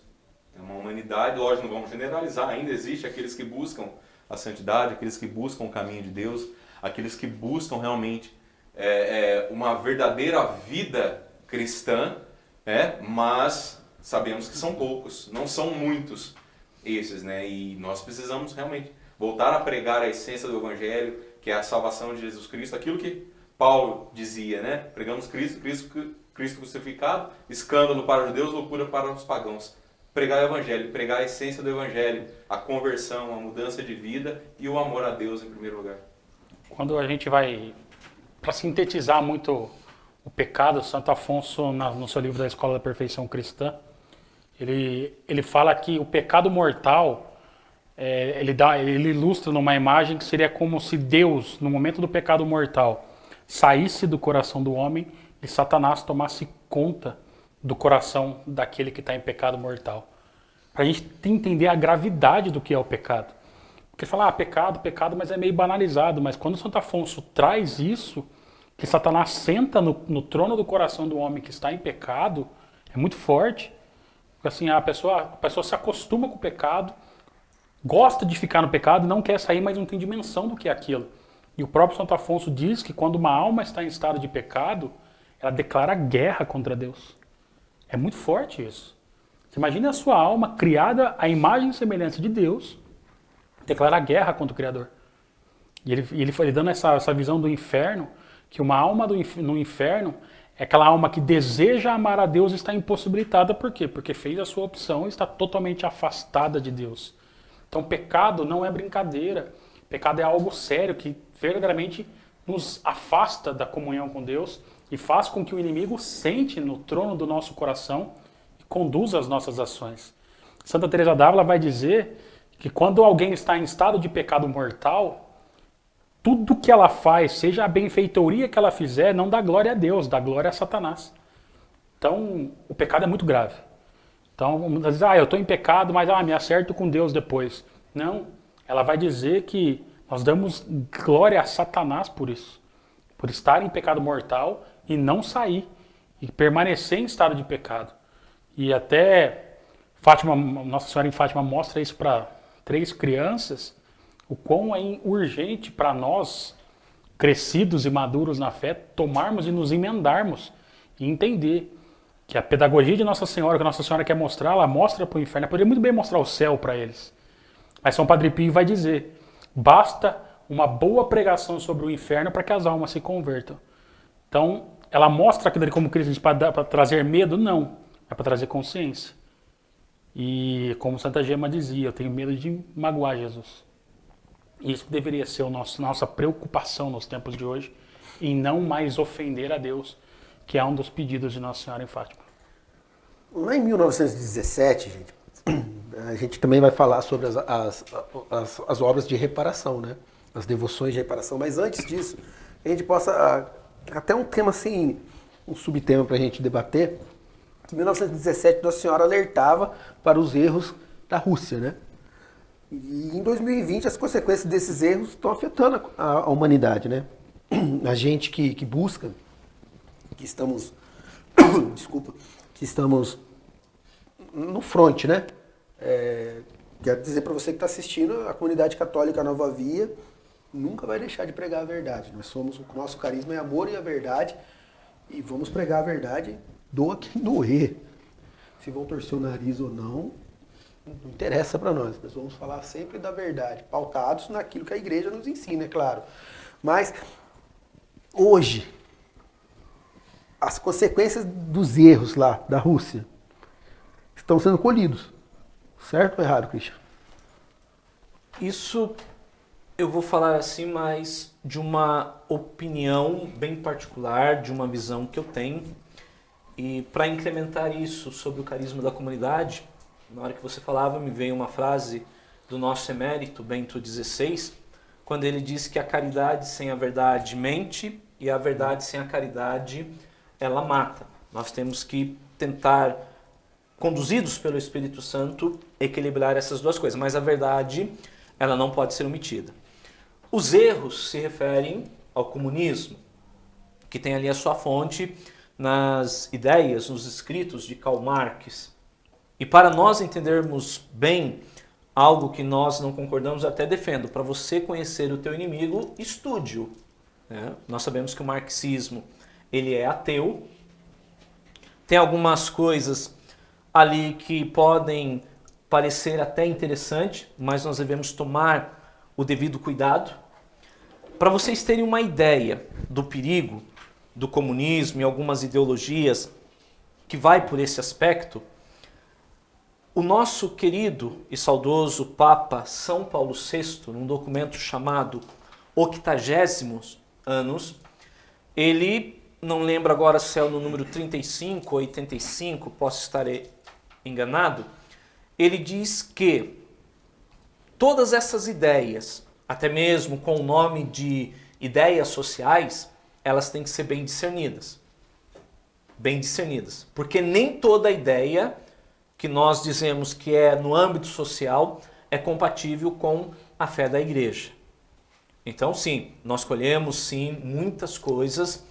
É uma humanidade, lógico, não vamos generalizar, ainda existe aqueles que buscam a santidade, aqueles que buscam o caminho de Deus, aqueles que buscam realmente uma verdadeira vida cristã, mas sabemos que são poucos, não são muitos esses, né? E nós precisamos realmente voltar a pregar a essência do Evangelho, que é a salvação de Jesus Cristo, aquilo que Paulo dizia, né? Pregamos Cristo crucificado, escândalo para os judeus, loucura para os pagãos. Pregar o Evangelho, pregar a essência do Evangelho, a conversão, a mudança de vida e o amor a Deus em primeiro lugar. Quando a gente vai, para sintetizar muito o pecado, Santo Afonso, no seu livro da Escola da Perfeição Cristã, ele fala que o pecado mortal, ele ilustra numa imagem que seria como se Deus, no momento do pecado mortal, saísse do coração do homem e Satanás tomasse conta do coração daquele que está em pecado mortal. Para a gente entender a gravidade do que é o pecado. Porque fala, pecado, mas é meio banalizado. Mas quando Santo Afonso traz isso, que Satanás senta no trono do coração do homem que está em pecado, é muito forte. Porque assim, a pessoa se acostuma com o pecado, gosta de ficar no pecado, não quer sair, mas não tem dimensão do que é aquilo. E o próprio Santo Afonso diz que quando uma alma está em estado de pecado, ela declara guerra contra Deus. É muito forte isso. Você imagina a sua alma criada à imagem e semelhança de Deus, declarar guerra contra o Criador. E ele foi dando essa visão do inferno, que uma alma no inferno é aquela alma que deseja amar a Deus e está impossibilitada. Por quê? Porque fez a sua opção e está totalmente afastada de Deus. Então pecado não é brincadeira. Pecado é algo sério que verdadeiramente nos afasta da comunhão com Deus e faz com que o inimigo sente no trono do nosso coração e conduza as nossas ações. Santa Teresa d'Ávila vai dizer que quando alguém está em estado de pecado mortal, tudo que ela faz, seja a benfeitoria que ela fizer, não dá glória a Deus, dá glória a Satanás. Então, o pecado é muito grave. Então, muitas vezes, eu estou em pecado, mas me acerto com Deus depois. Não, ela vai dizer que nós damos glória a Satanás por isso. Por estar em pecado mortal e não sair. E permanecer em estado de pecado. E até Fátima, Nossa Senhora em Fátima mostra isso para 3 crianças, o quão é urgente para nós, crescidos e maduros na fé, tomarmos e nos emendarmos e entender que a pedagogia de Nossa Senhora, que a Nossa Senhora quer mostrar, ela mostra para o inferno. Ela poderia muito bem mostrar o céu para eles. Mas São Padre Pio vai dizer, basta uma boa pregação sobre o inferno para que as almas se convertam. Então, ela mostra aquilo ali como Cristo para trazer medo? Não, é para trazer consciência. E como Santa Gema dizia, eu tenho medo de magoar Jesus. Isso deveria ser a nossa preocupação nos tempos de hoje, em não mais ofender a Deus, que é um dos pedidos de Nossa Senhora em Fátima. Lá em 1917, a gente também vai falar sobre as obras de reparação, né? As devoções de reparação. Mas antes disso, a gente possa, até um tema assim, um subtema para a gente debater. Em 1917, Nossa Senhora alertava para os erros da Rússia, né? E em 2020 as consequências desses erros estão afetando a humanidade, né? A gente que busca, que estamos, que estamos no front, né? Quero dizer para você que está assistindo, a comunidade católica Nova Via nunca vai deixar de pregar a verdade. O nosso carisma é amor e a verdade, e vamos pregar a verdade, doa quem doer. Se vão torcer o nariz ou não interessa para nós. Nós vamos falar sempre da verdade, pautados naquilo que a igreja nos ensina, é claro. Mas, hoje, as consequências dos erros lá da Rússia estão sendo colhidos. Certo ou errado, Christian? Isso eu vou falar assim, mas de uma opinião bem particular, de uma visão que eu tenho. E para incrementar isso sobre o carisma da comunidade, na hora que você falava, me veio uma frase do nosso emérito, Bento XVI, quando ele diz que a caridade sem a verdade mente e a verdade sem a caridade, ela mata. Nós temos que tentar, conduzidos pelo Espírito Santo, equilibrar essas duas coisas, mas a verdade, ela não pode ser omitida. Os erros se referem ao comunismo, que tem ali a sua fonte nas ideias, nos escritos de Karl Marx. E para nós entendermos bem algo que nós não concordamos, eu até defendo, para você conhecer o teu inimigo, estude-o. Né? Nós sabemos que o marxismo ele é ateu, tem algumas coisas ali que podem parecer até interessante, mas nós devemos tomar o devido cuidado. Para vocês terem uma ideia do perigo do comunismo e algumas ideologias que vai por esse aspecto, o nosso querido e saudoso Papa São Paulo VI, num documento chamado 80º Anos, ele, não lembro agora se é no número 35 ou 85, posso estar enganado, ele diz que todas essas ideias, até mesmo com o nome de ideias sociais, elas têm que ser bem discernidas. Bem discernidas. Porque nem toda ideia que nós dizemos que é no âmbito social é compatível com a fé da igreja. Então, sim, nós colhemos, sim, muitas coisas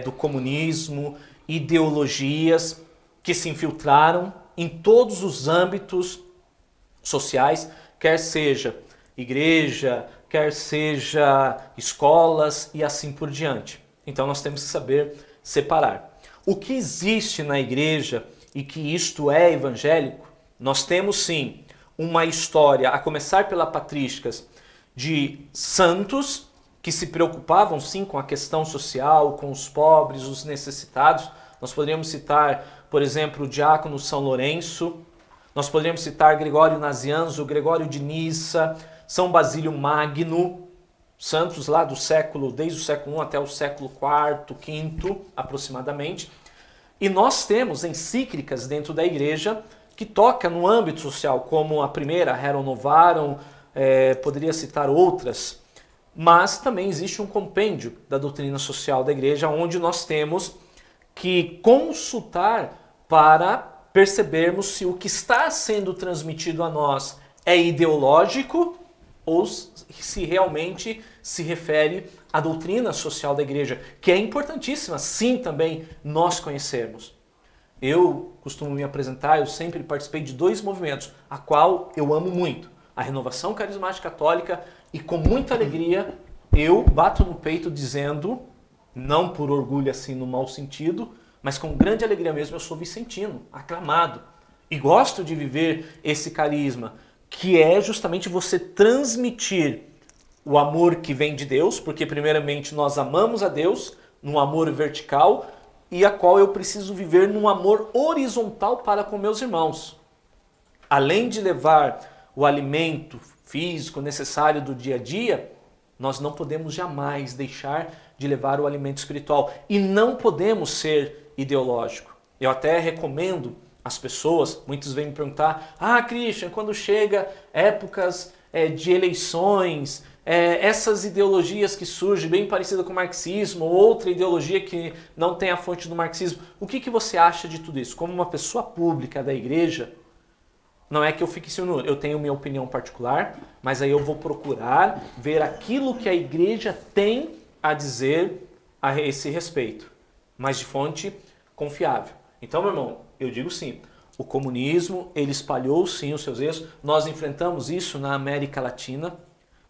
do comunismo, ideologias que se infiltraram em todos os âmbitos sociais quer seja igreja, quer seja escolas e assim por diante. Então nós temos que saber separar. O que existe na igreja e que isto é evangélico, nós temos sim uma história, a começar pela patrísticas, de santos que se preocupavam sim com a questão social, com os pobres, os necessitados. Nós poderíamos citar, por exemplo, o diácono São Lourenço, nós poderíamos citar Gregório Nazianzo, Gregório de Nissa, São Basílio Magno, santos lá do século, desde o século I até o século IV, V aproximadamente. E nós temos encíclicas dentro da igreja que toca no âmbito social, como a primeira, Rerum Novarum, poderia citar outras, mas também existe um compêndio da doutrina social da igreja, onde nós temos que consultar para percebermos se o que está sendo transmitido a nós é ideológico ou se realmente se refere à doutrina social da igreja, que é importantíssima, sim, também nós conhecermos. Eu costumo me apresentar, eu sempre participei de 2 movimentos, a qual eu amo muito, a Renovação Carismática Católica, e com muita alegria eu bato no peito dizendo, não por orgulho assim no mau sentido, mas com grande alegria mesmo, eu sou vicentino, aclamado, e gosto de viver esse carisma, que é justamente você transmitir o amor que vem de Deus, porque primeiramente nós amamos a Deus num amor vertical, e a qual eu preciso viver num amor horizontal para com meus irmãos. Além de levar o alimento físico necessário do dia a dia, nós não podemos jamais deixar de levar o alimento espiritual. E não podemos ser ideológico. Eu até recomendo às pessoas, muitos vêm me perguntar, Christian, quando chega épocas de eleições, essas ideologias que surgem, bem parecida com o marxismo, ou outra ideologia que não tem a fonte do marxismo, o que você acha de tudo isso? Como uma pessoa pública da igreja, não é que eu fique insinuando, eu tenho minha opinião particular, mas aí eu vou procurar ver aquilo que a igreja tem a dizer a esse respeito, mas de fonte confiável. Então, meu irmão, eu digo sim, o comunismo, ele espalhou sim os seus erros, nós enfrentamos isso na América Latina.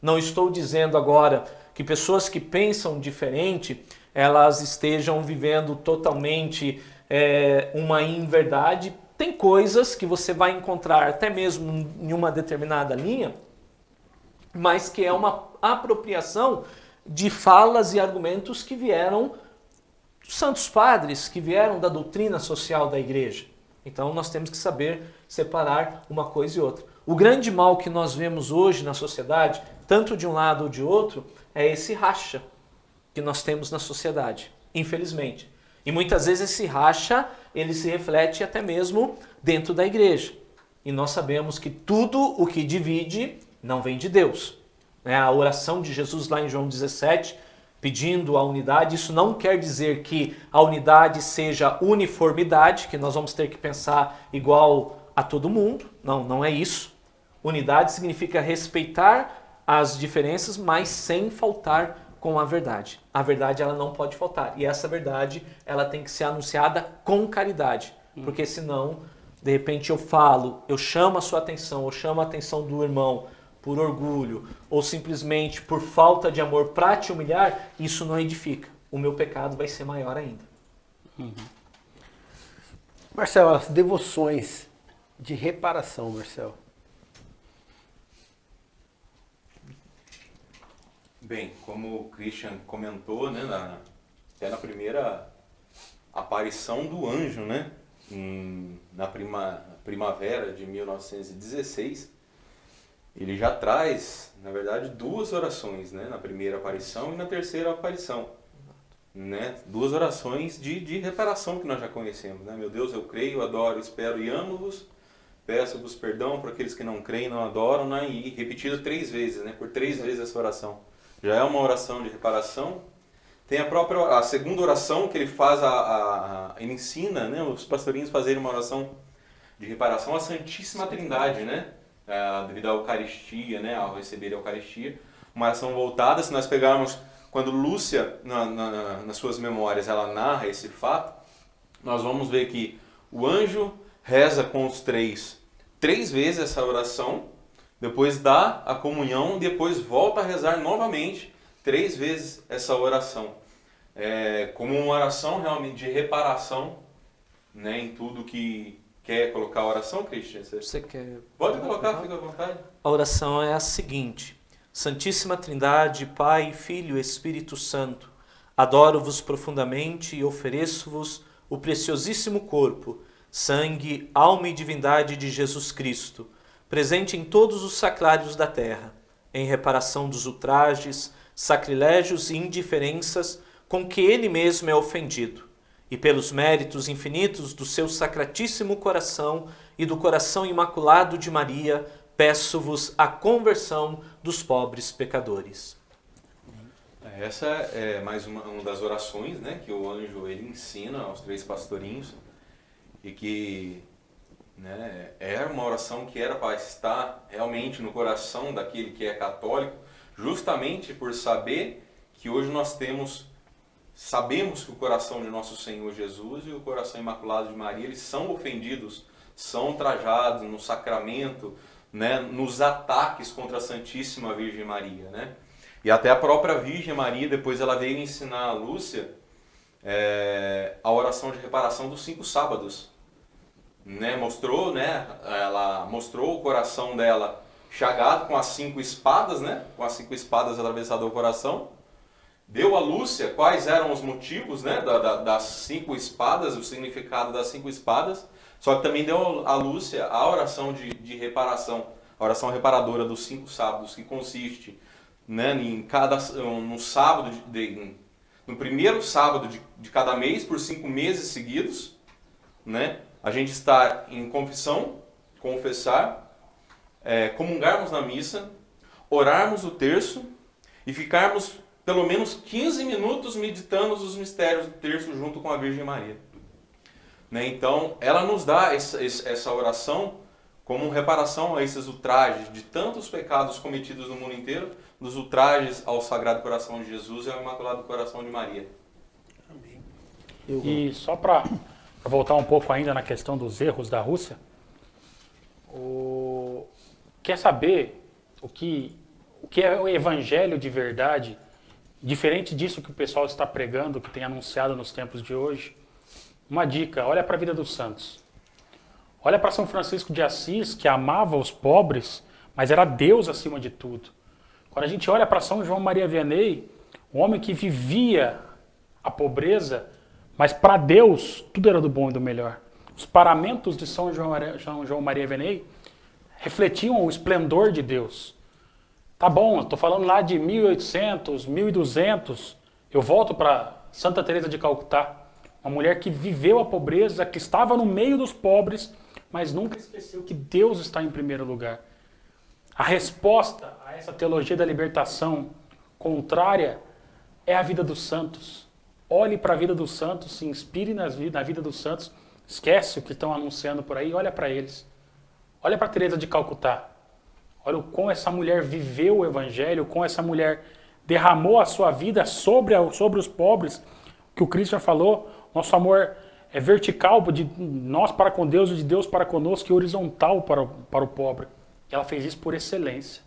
Não estou dizendo agora que pessoas que pensam diferente, elas estejam vivendo totalmente uma inverdade. Tem coisas que você vai encontrar até mesmo em uma determinada linha, mas que é uma apropriação de falas e argumentos que vieram dos santos padres, que vieram da doutrina social da igreja. Então nós temos que saber separar uma coisa e outra. O grande mal que nós vemos hoje na sociedade, tanto de um lado ou de outro, é esse racha que nós temos na sociedade, infelizmente. E muitas vezes esse racha, ele se reflete até mesmo dentro da igreja. E nós sabemos que tudo o que divide não vem de Deus. A oração de Jesus lá em João 17, pedindo a unidade, isso não quer dizer que a unidade seja uniformidade, que nós vamos ter que pensar igual a todo mundo. Não, não é isso. Unidade significa respeitar as diferenças, mas sem faltar com a verdade. A verdade ela não pode faltar. E essa verdade ela tem que ser anunciada com caridade. Porque senão, de repente eu falo, eu chamo a sua atenção, eu chamo a atenção do irmão por orgulho, ou simplesmente por falta de amor para te humilhar, isso não edifica. O meu pecado vai ser maior ainda. Marcelo, as devoções de reparação, Marcelo. Bem, como o Christian comentou, né, até na primeira aparição do anjo, né, na primavera de 1916, ele já traz, na verdade, 2 orações, né, na primeira aparição e na terceira aparição. Né, 2 orações de reparação que nós já conhecemos. Né? Meu Deus, eu creio, adoro, espero e amo-vos. Peço-vos perdão por aqueles que não creem, não adoram, né? E repetido 3 vezes, né? Por 3 vezes essa oração. Já é uma oração de reparação. Tem a segunda oração que ele faz, ele ensina, né, os pastorinhos fazerem uma oração de reparação à Santíssima Trindade, né? Devido à Eucaristia, né? Ao receber a Eucaristia. Uma oração voltada, se nós pegarmos, quando Lúcia, nas suas memórias, ela narra esse fato, nós vamos ver que o anjo reza com os 3 vezes essa oração. depois dá a comunhão, depois volta a rezar novamente 3 vezes essa oração. Como uma oração realmente de reparação, né, em tudo que quer colocar a oração, Christian. Você quer... Pode colocar, fica à vontade. A oração é a seguinte: Santíssima Trindade, Pai, Filho e Espírito Santo, adoro-vos profundamente e ofereço-vos o preciosíssimo corpo, sangue, alma e divindade de Jesus Cristo, presente em todos os sacrários da terra, em reparação dos ultrajes, sacrilégios e indiferenças com que ele mesmo é ofendido, e pelos méritos infinitos do seu sacratíssimo coração e do coração imaculado de Maria, peço-vos a conversão dos pobres pecadores. Essa é mais uma das orações, né, que o anjo ele ensina aos 3 pastorinhos e que, né, é uma oração que era para estar realmente no coração daquele que é católico, justamente por saber que hoje nós sabemos que o coração de nosso Senhor Jesus e o coração imaculado de Maria, eles são ofendidos, são ultrajados no sacramento, né, nos ataques contra a Santíssima Virgem Maria, né? E até a própria Virgem Maria, depois ela veio ensinar a Lúcia a oração de reparação dos 5 sábados. Né? Ela mostrou o coração dela chagado com as 5 espadas, né? Com as 5 espadas atravessadas ao coração. Deu a Lúcia quais eram os motivos, né, das 5 espadas, o significado das 5 espadas. Só que também deu a Lúcia a oração de reparação, a oração reparadora dos 5 sábados, que consiste, né, no primeiro sábado de cada mês, por 5 meses seguidos, né, a gente estar em confissão, confessar, comungarmos na missa, orarmos o terço e ficarmos pelo menos 15 minutos meditando os mistérios do terço junto com a Virgem Maria. Né? Então, ela nos dá essa oração como reparação a esses ultrajes de tantos pecados cometidos no mundo inteiro, dos ultrajes ao Sagrado Coração de Jesus e ao Imaculado Coração de Maria. Amém. E só para voltar um pouco ainda na questão dos erros da Rússia, quer saber o que é o evangelho de verdade, diferente disso que o pessoal está pregando, que tem anunciado nos tempos de hoje? Uma dica: olha para a vida dos santos. Olha para São Francisco de Assis, que amava os pobres, mas era Deus acima de tudo. Quando a gente olha para São João Maria Vianney, um homem que vivia a pobreza, mas para Deus tudo era do bom e do melhor. Os paramentos de São João Maria Vianney refletiam o esplendor de Deus. Tá bom, eu estou falando lá de 1800, 1200, eu volto para Santa Teresa de Calcutá, uma mulher que viveu a pobreza, que estava no meio dos pobres, mas nunca esqueceu que Deus está em primeiro lugar. A resposta a essa teologia da libertação contrária é a vida dos santos. Olhe para a vida dos santos, se inspire na vida dos santos, esquece o que estão anunciando por aí, olha para eles. Olha para Teresa de Calcutá. Olha como essa mulher viveu o evangelho, como essa mulher derramou a sua vida sobre os pobres, que o Cristo já falou. Nosso amor é vertical, de nós para com Deus e de Deus para conosco, e horizontal para o pobre. E ela fez isso por excelência.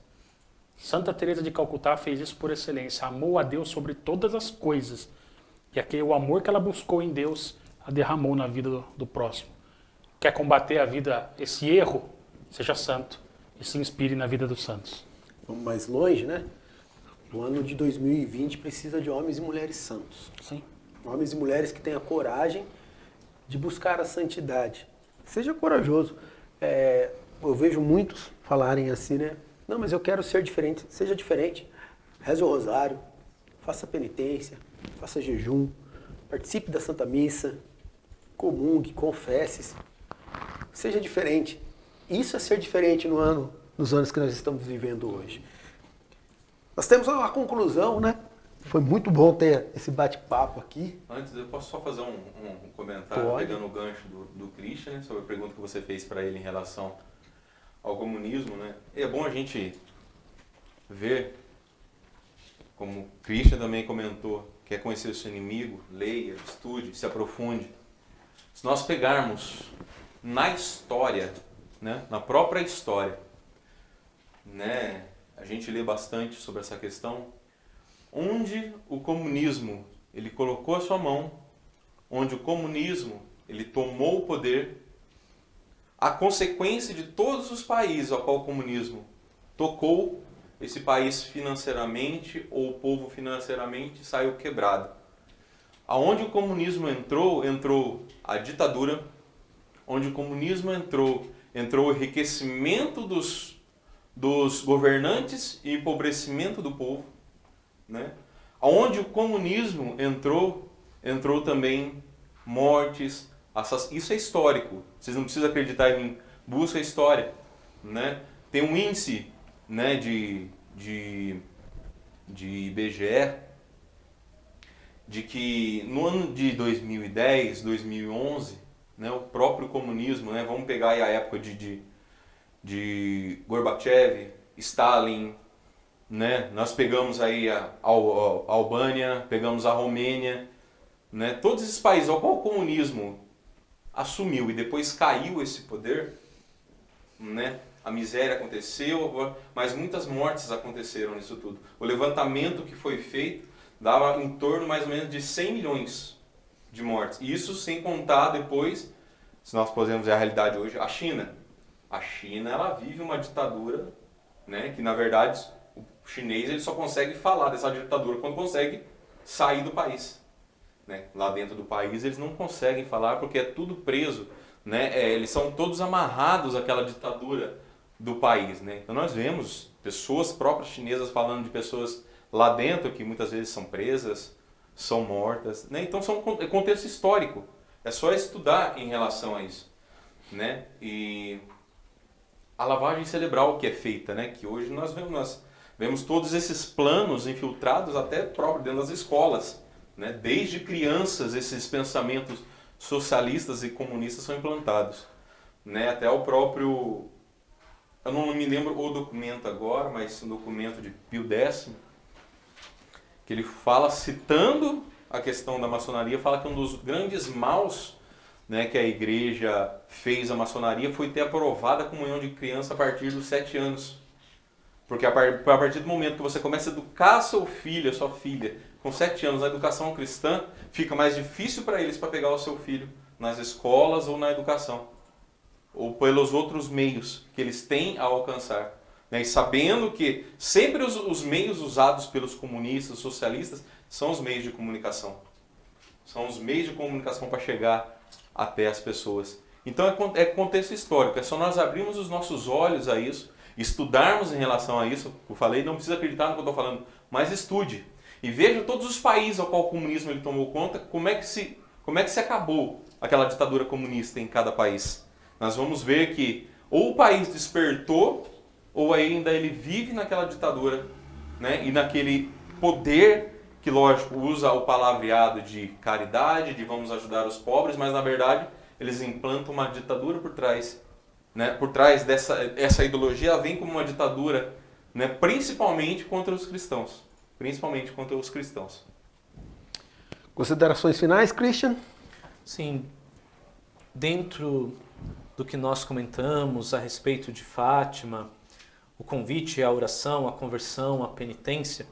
Santa Teresa de Calcutá fez isso por excelência. Amou a Deus sobre todas as coisas. E o amor que ela buscou em Deus, a derramou na vida do próximo. Quer combater a vida, esse erro? Seja santo e se inspire na vida dos santos. Vamos mais longe, né? O ano de 2020 precisa de homens e mulheres santos. Sim. Homens e mulheres que tenham coragem de buscar a santidade. Seja corajoso. Eu vejo muitos falarem assim, né? Não, mas eu quero ser diferente. Seja diferente. Reze o rosário, faça penitência, faça jejum, participe da Santa Missa, comungue, confesse-se. Seja diferente. Isso é ser diferente nos anos que nós estamos vivendo hoje. Nós temos uma conclusão, né? Foi muito bom ter esse bate-papo aqui. Antes, eu posso só fazer um comentário, Pode. pegando o gancho do Christian, né, sobre a pergunta que você fez para ele em relação ao comunismo, né? E é bom a gente ver, como o Christian também comentou, quer conhecer o seu inimigo, leia, estude, se aprofunde. Se nós pegarmos na história, né, na própria história, né, a gente lê bastante sobre essa questão, onde o comunismo ele colocou a sua mão, onde o comunismo ele tomou o poder, a consequência de todos os países ao qual o comunismo tocou, esse país financeiramente ou o povo financeiramente saiu quebrado. Aonde o comunismo entrou a ditadura, onde o comunismo entrou o enriquecimento dos governantes e empobrecimento do povo, né? Onde o comunismo entrou também mortes, isso é histórico. Vocês não precisam acreditar em mim, busca a história, né? Tem um índice, né, de IBGE de que no ano de 2010, 2011, né, o próprio comunismo, né, vamos pegar aí a época de Gorbachev, Stalin, né, nós pegamos aí a Albânia, pegamos a Romênia, né, todos esses países ao qual o comunismo assumiu e depois caiu esse poder, né, a miséria aconteceu, mas muitas mortes aconteceram nisso tudo. O levantamento que foi feito dava em torno mais ou menos de 100 milhões de mortes. Isso sem contar depois, se nós podemos ver a realidade hoje, a China. A China, ela vive uma ditadura, né, que na verdade o chinês ele só consegue falar dessa ditadura quando consegue sair do país. Né? Lá dentro do país eles não conseguem falar porque é tudo preso, né? Eles são todos amarrados àquela ditadura do país. Né? Então nós vemos pessoas próprias chinesas falando de pessoas lá dentro que muitas vezes são presas, são mortas. Né? Então é contexto histórico. É só estudar em relação a isso. Né? E a lavagem cerebral que é feita, né? Que hoje nós vemos todos esses planos infiltrados até próprio dentro das escolas. Né? Desde crianças esses pensamentos socialistas e comunistas são implantados. Né? Até o próprio... Eu não me lembro o documento agora, mas um documento de Pio X, que ele fala, citando a questão da maçonaria, fala que um dos grandes maus, né, que a igreja fez à maçonaria foi ter aprovado a comunhão de criança a partir dos 7 anos. Porque a partir do momento que você começa a educar seu filho, a sua filha, com 7 anos na educação cristã, fica mais difícil para eles para pegar o seu filho nas escolas ou na educação. Ou pelos outros meios que eles têm a alcançar. Né? E sabendo que sempre os meios usados pelos comunistas, socialistas, são os meios de comunicação. São os meios de comunicação para chegar até as pessoas. Então é contexto histórico, é só nós abrirmos os nossos olhos a isso, estudarmos em relação a isso. Eu falei, não precisa acreditar no que eu estou falando, mas estude. E veja todos os países ao qual o comunismo ele tomou conta, como é que se acabou aquela ditadura comunista em cada país. Nós vamos ver que ou o país despertou, ou ainda ele vive naquela ditadura, né? E naquele poder que, lógico, usa o palavreado de caridade, de vamos ajudar os pobres, mas na verdade eles implantam uma ditadura por trás. Né? Por trás essa ideologia ela vem como uma ditadura, né? Principalmente contra os cristãos. Principalmente contra os cristãos. Considerações finais, Christian? Sim, dentro do que nós comentamos a respeito de Fátima, o convite, a oração, a conversão, a penitência,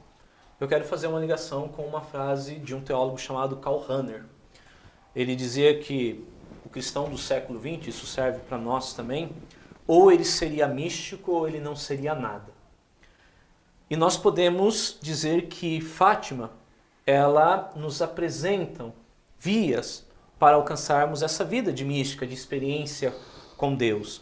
eu quero fazer uma ligação com uma frase de um teólogo chamado Karl Rahner. Ele dizia que o cristão do século XX, isso serve para nós também, ou ele seria místico ou ele não seria nada. E nós podemos dizer que Fátima, ela nos apresenta vias para alcançarmos essa vida de mística, de experiência com Deus.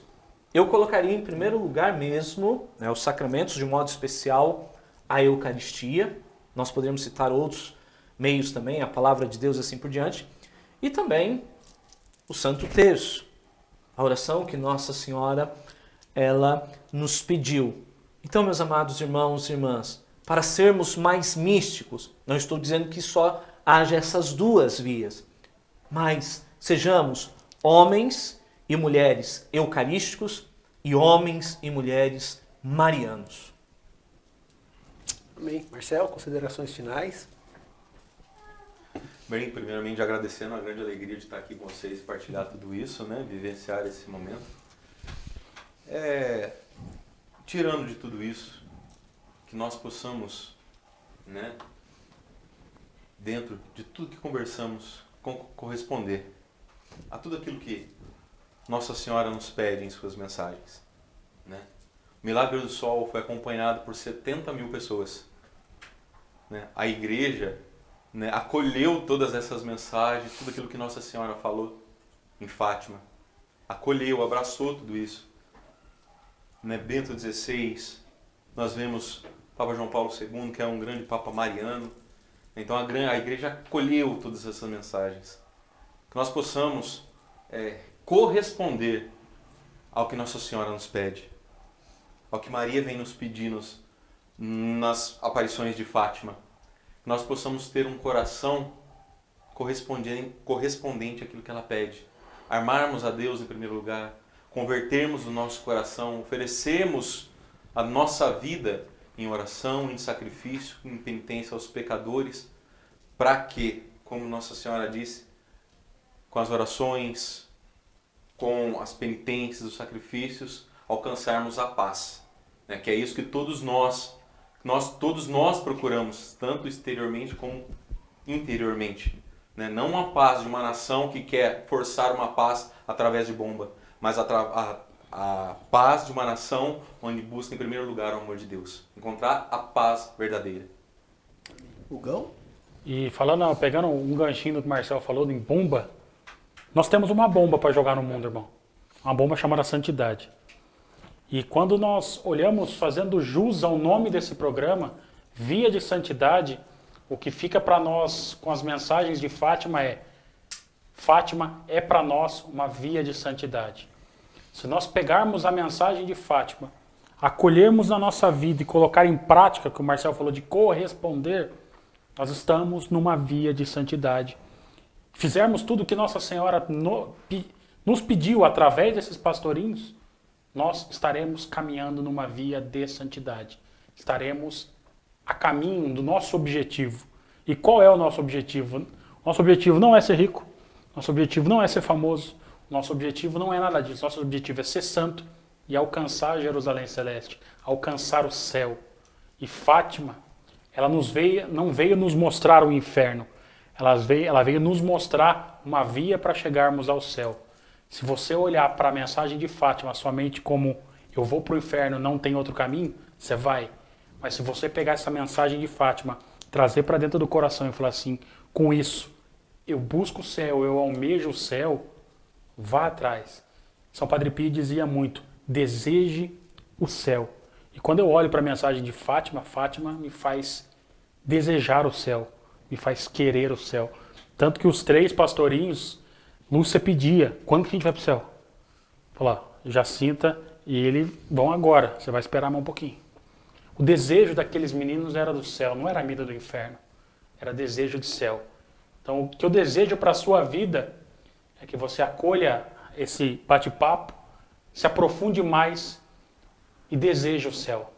Eu colocaria em primeiro lugar mesmo, né, os sacramentos, de um modo especial a Eucaristia. Nós poderíamos citar outros meios também, a palavra de Deus e assim por diante. E também o Santo Terço, a oração que Nossa Senhora ela nos pediu. Então, meus amados irmãos e irmãs, para sermos mais místicos, não estou dizendo que só haja essas duas vias, mas sejamos homens e mulheres eucarísticos e homens e mulheres marianos. Amém. Marcel, considerações finais? Bem, primeiramente agradecendo a grande alegria de estar aqui com vocês e partilhar tudo isso, né? Vivenciar esse momento. tirando de tudo isso, que nós possamos, né, dentro de tudo que conversamos, corresponder a tudo aquilo que Nossa Senhora nos pede em suas mensagens, né? O Milagre do Sol foi acompanhado por 70 mil pessoas, né? A igreja, né, acolheu todas essas mensagens, tudo aquilo que Nossa Senhora falou em Fátima, acolheu, abraçou tudo isso, né? Bento XVI, nós vemos Papa João Paulo II, que é um grande Papa mariano. Então a igreja acolheu todas essas mensagens. Que nós possamos corresponder ao que Nossa Senhora nos pede, ao que Maria vem nos pedir nas aparições de Fátima. Que nós possamos ter um coração correspondente àquilo que ela pede. Armarmos a Deus em primeiro lugar, convertermos o nosso coração, oferecermos a nossa vida em oração, em sacrifício, em penitência aos pecadores, para que, como Nossa Senhora disse, com as orações, com as penitências, os sacrifícios, alcançarmos a paz, né? Que é isso que todos nós procuramos, tanto exteriormente como interiormente, né? Não a paz de uma nação que quer forçar uma paz através de bomba, mas a paz de uma nação onde busca em primeiro lugar o amor de Deus. Encontrar a paz verdadeira. Hugão? E pegando um ganchinho do que o Marcel falou em bomba, nós temos uma bomba para jogar no mundo, irmão. Uma bomba chamada santidade. E quando nós olhamos fazendo jus ao nome desse programa, Via de Santidade, o que fica para nós com as mensagens de Fátima é para nós uma via de santidade. Se nós pegarmos a mensagem de Fátima, acolhermos na nossa vida e colocar em prática, que o Marcel falou de corresponder, nós estamos numa via de santidade. Fizermos tudo o que Nossa Senhora nos pediu através desses pastorinhos, nós estaremos caminhando numa via de santidade. Estaremos a caminho do nosso objetivo. E qual é o nosso objetivo? Nosso objetivo não é ser rico, nosso objetivo não é ser famoso, nosso objetivo não é nada disso. Nosso objetivo é ser santo e alcançar Jerusalém Celeste, alcançar o céu. E Fátima, ela não veio nos mostrar o inferno, ela veio nos mostrar uma via para chegarmos ao céu. Se você olhar para a mensagem de Fátima somente como eu vou para o inferno, não tem outro caminho, você vai. Mas se você pegar essa mensagem de Fátima, trazer para dentro do coração e falar assim, com isso, eu busco o céu, eu almejo o céu, vá atrás. São Padre Pio dizia muito, deseje o céu. E quando eu olho para a mensagem de Fátima, Fátima me faz desejar o céu, me faz querer o céu. Tanto que os 3 pastorinhos, Lúcia pedia, quando que a gente vai para o céu? Falar, Jacinta e ele vão agora, você vai esperar mais um pouquinho. O desejo daqueles meninos era do céu, não era a vida do inferno, era desejo de céu. Então o que eu desejo para a sua vida é que você acolha esse bate-papo, se aprofunde mais e deseje o céu.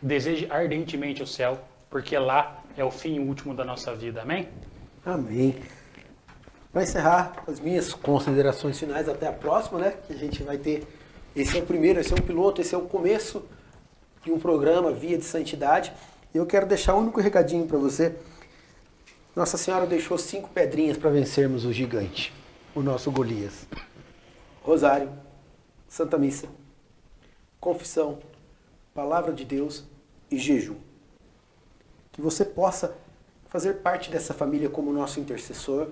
Deseje ardentemente o céu, porque lá é o fim último da nossa vida. Amém? Amém. Para encerrar as minhas considerações finais, até a próxima, né? Que a gente vai ter. Esse é o primeiro, esse é um piloto, esse é o começo de um programa Via de Santidade. E eu quero deixar um único recadinho para você. Nossa Senhora deixou 5 pedrinhas para vencermos o gigante, o nosso Golias. Rosário, Santa Missa, confissão, Palavra de Deus e jejum. Que você possa fazer parte dessa família como nosso intercessor,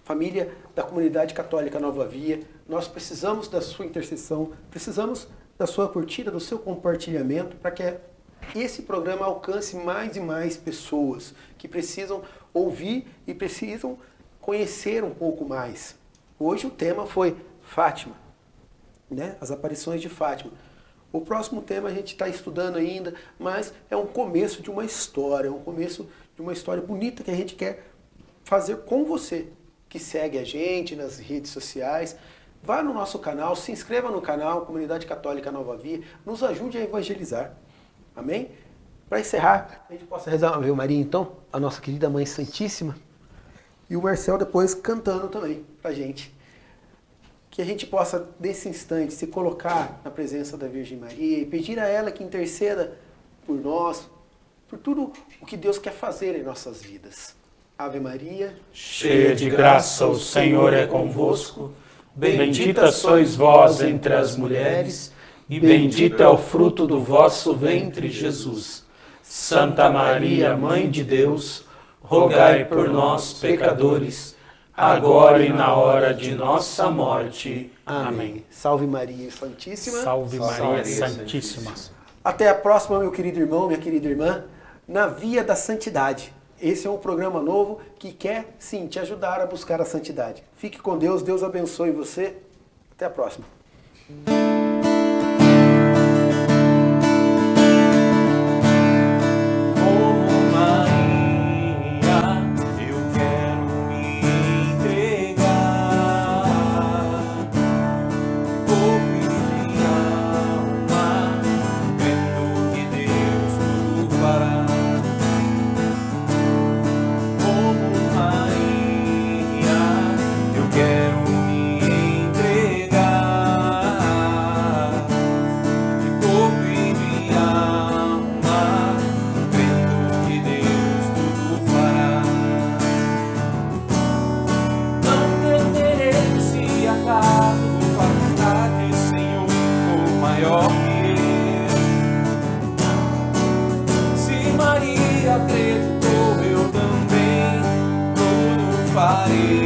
família da comunidade católica Nova Via. Nós precisamos da sua intercessão, precisamos da sua curtida, do seu compartilhamento, para que esse programa alcance mais e mais pessoas que precisam ouvir e precisam conhecer um pouco mais. Hoje o tema foi Fátima, né? As aparições de Fátima. O próximo tema a gente está estudando ainda, mas é um começo de uma história, um começo de uma história bonita que a gente quer fazer com você, que segue a gente nas redes sociais. Vá no nosso canal, se inscreva no canal Comunidade Católica Nova Via, nos ajude a evangelizar. Amém? Para encerrar, a gente possa rezar uma Ave Maria então, a nossa querida Mãe Santíssima, e o Marcel depois cantando também pra gente. que a gente possa, nesse instante, se colocar na presença da Virgem Maria e pedir a ela que interceda por nós, por tudo o que Deus quer fazer em nossas vidas. Ave Maria, Cheia de graça, o Senhor é convosco. Bendita sois vós entre as mulheres, e bendito é o fruto do vosso ventre, Jesus. Santa Maria, Mãe de Deus, rogai por nós, pecadores, agora e na hora de nossa morte. Amém. Salve Maria Santíssima. Salve Maria Maria Santíssima. Até a próxima, meu querido irmão, minha querida irmã, na Via da Santidade. Esse é um programa novo que quer, sim, te ajudar a buscar a santidade. Fique com Deus, Deus abençoe você. Até a próxima. Como Maria, eu quero me entregar, corpo e alma, crendo que Deus tudo fará. Como Maria, eu quero me entregar, de corpo e de alma, crendo que Deus tudo fará. Não temerei se acaso a vontade, Senhor, for maior que eu. Se Maria acreditou, eu também tudo farei.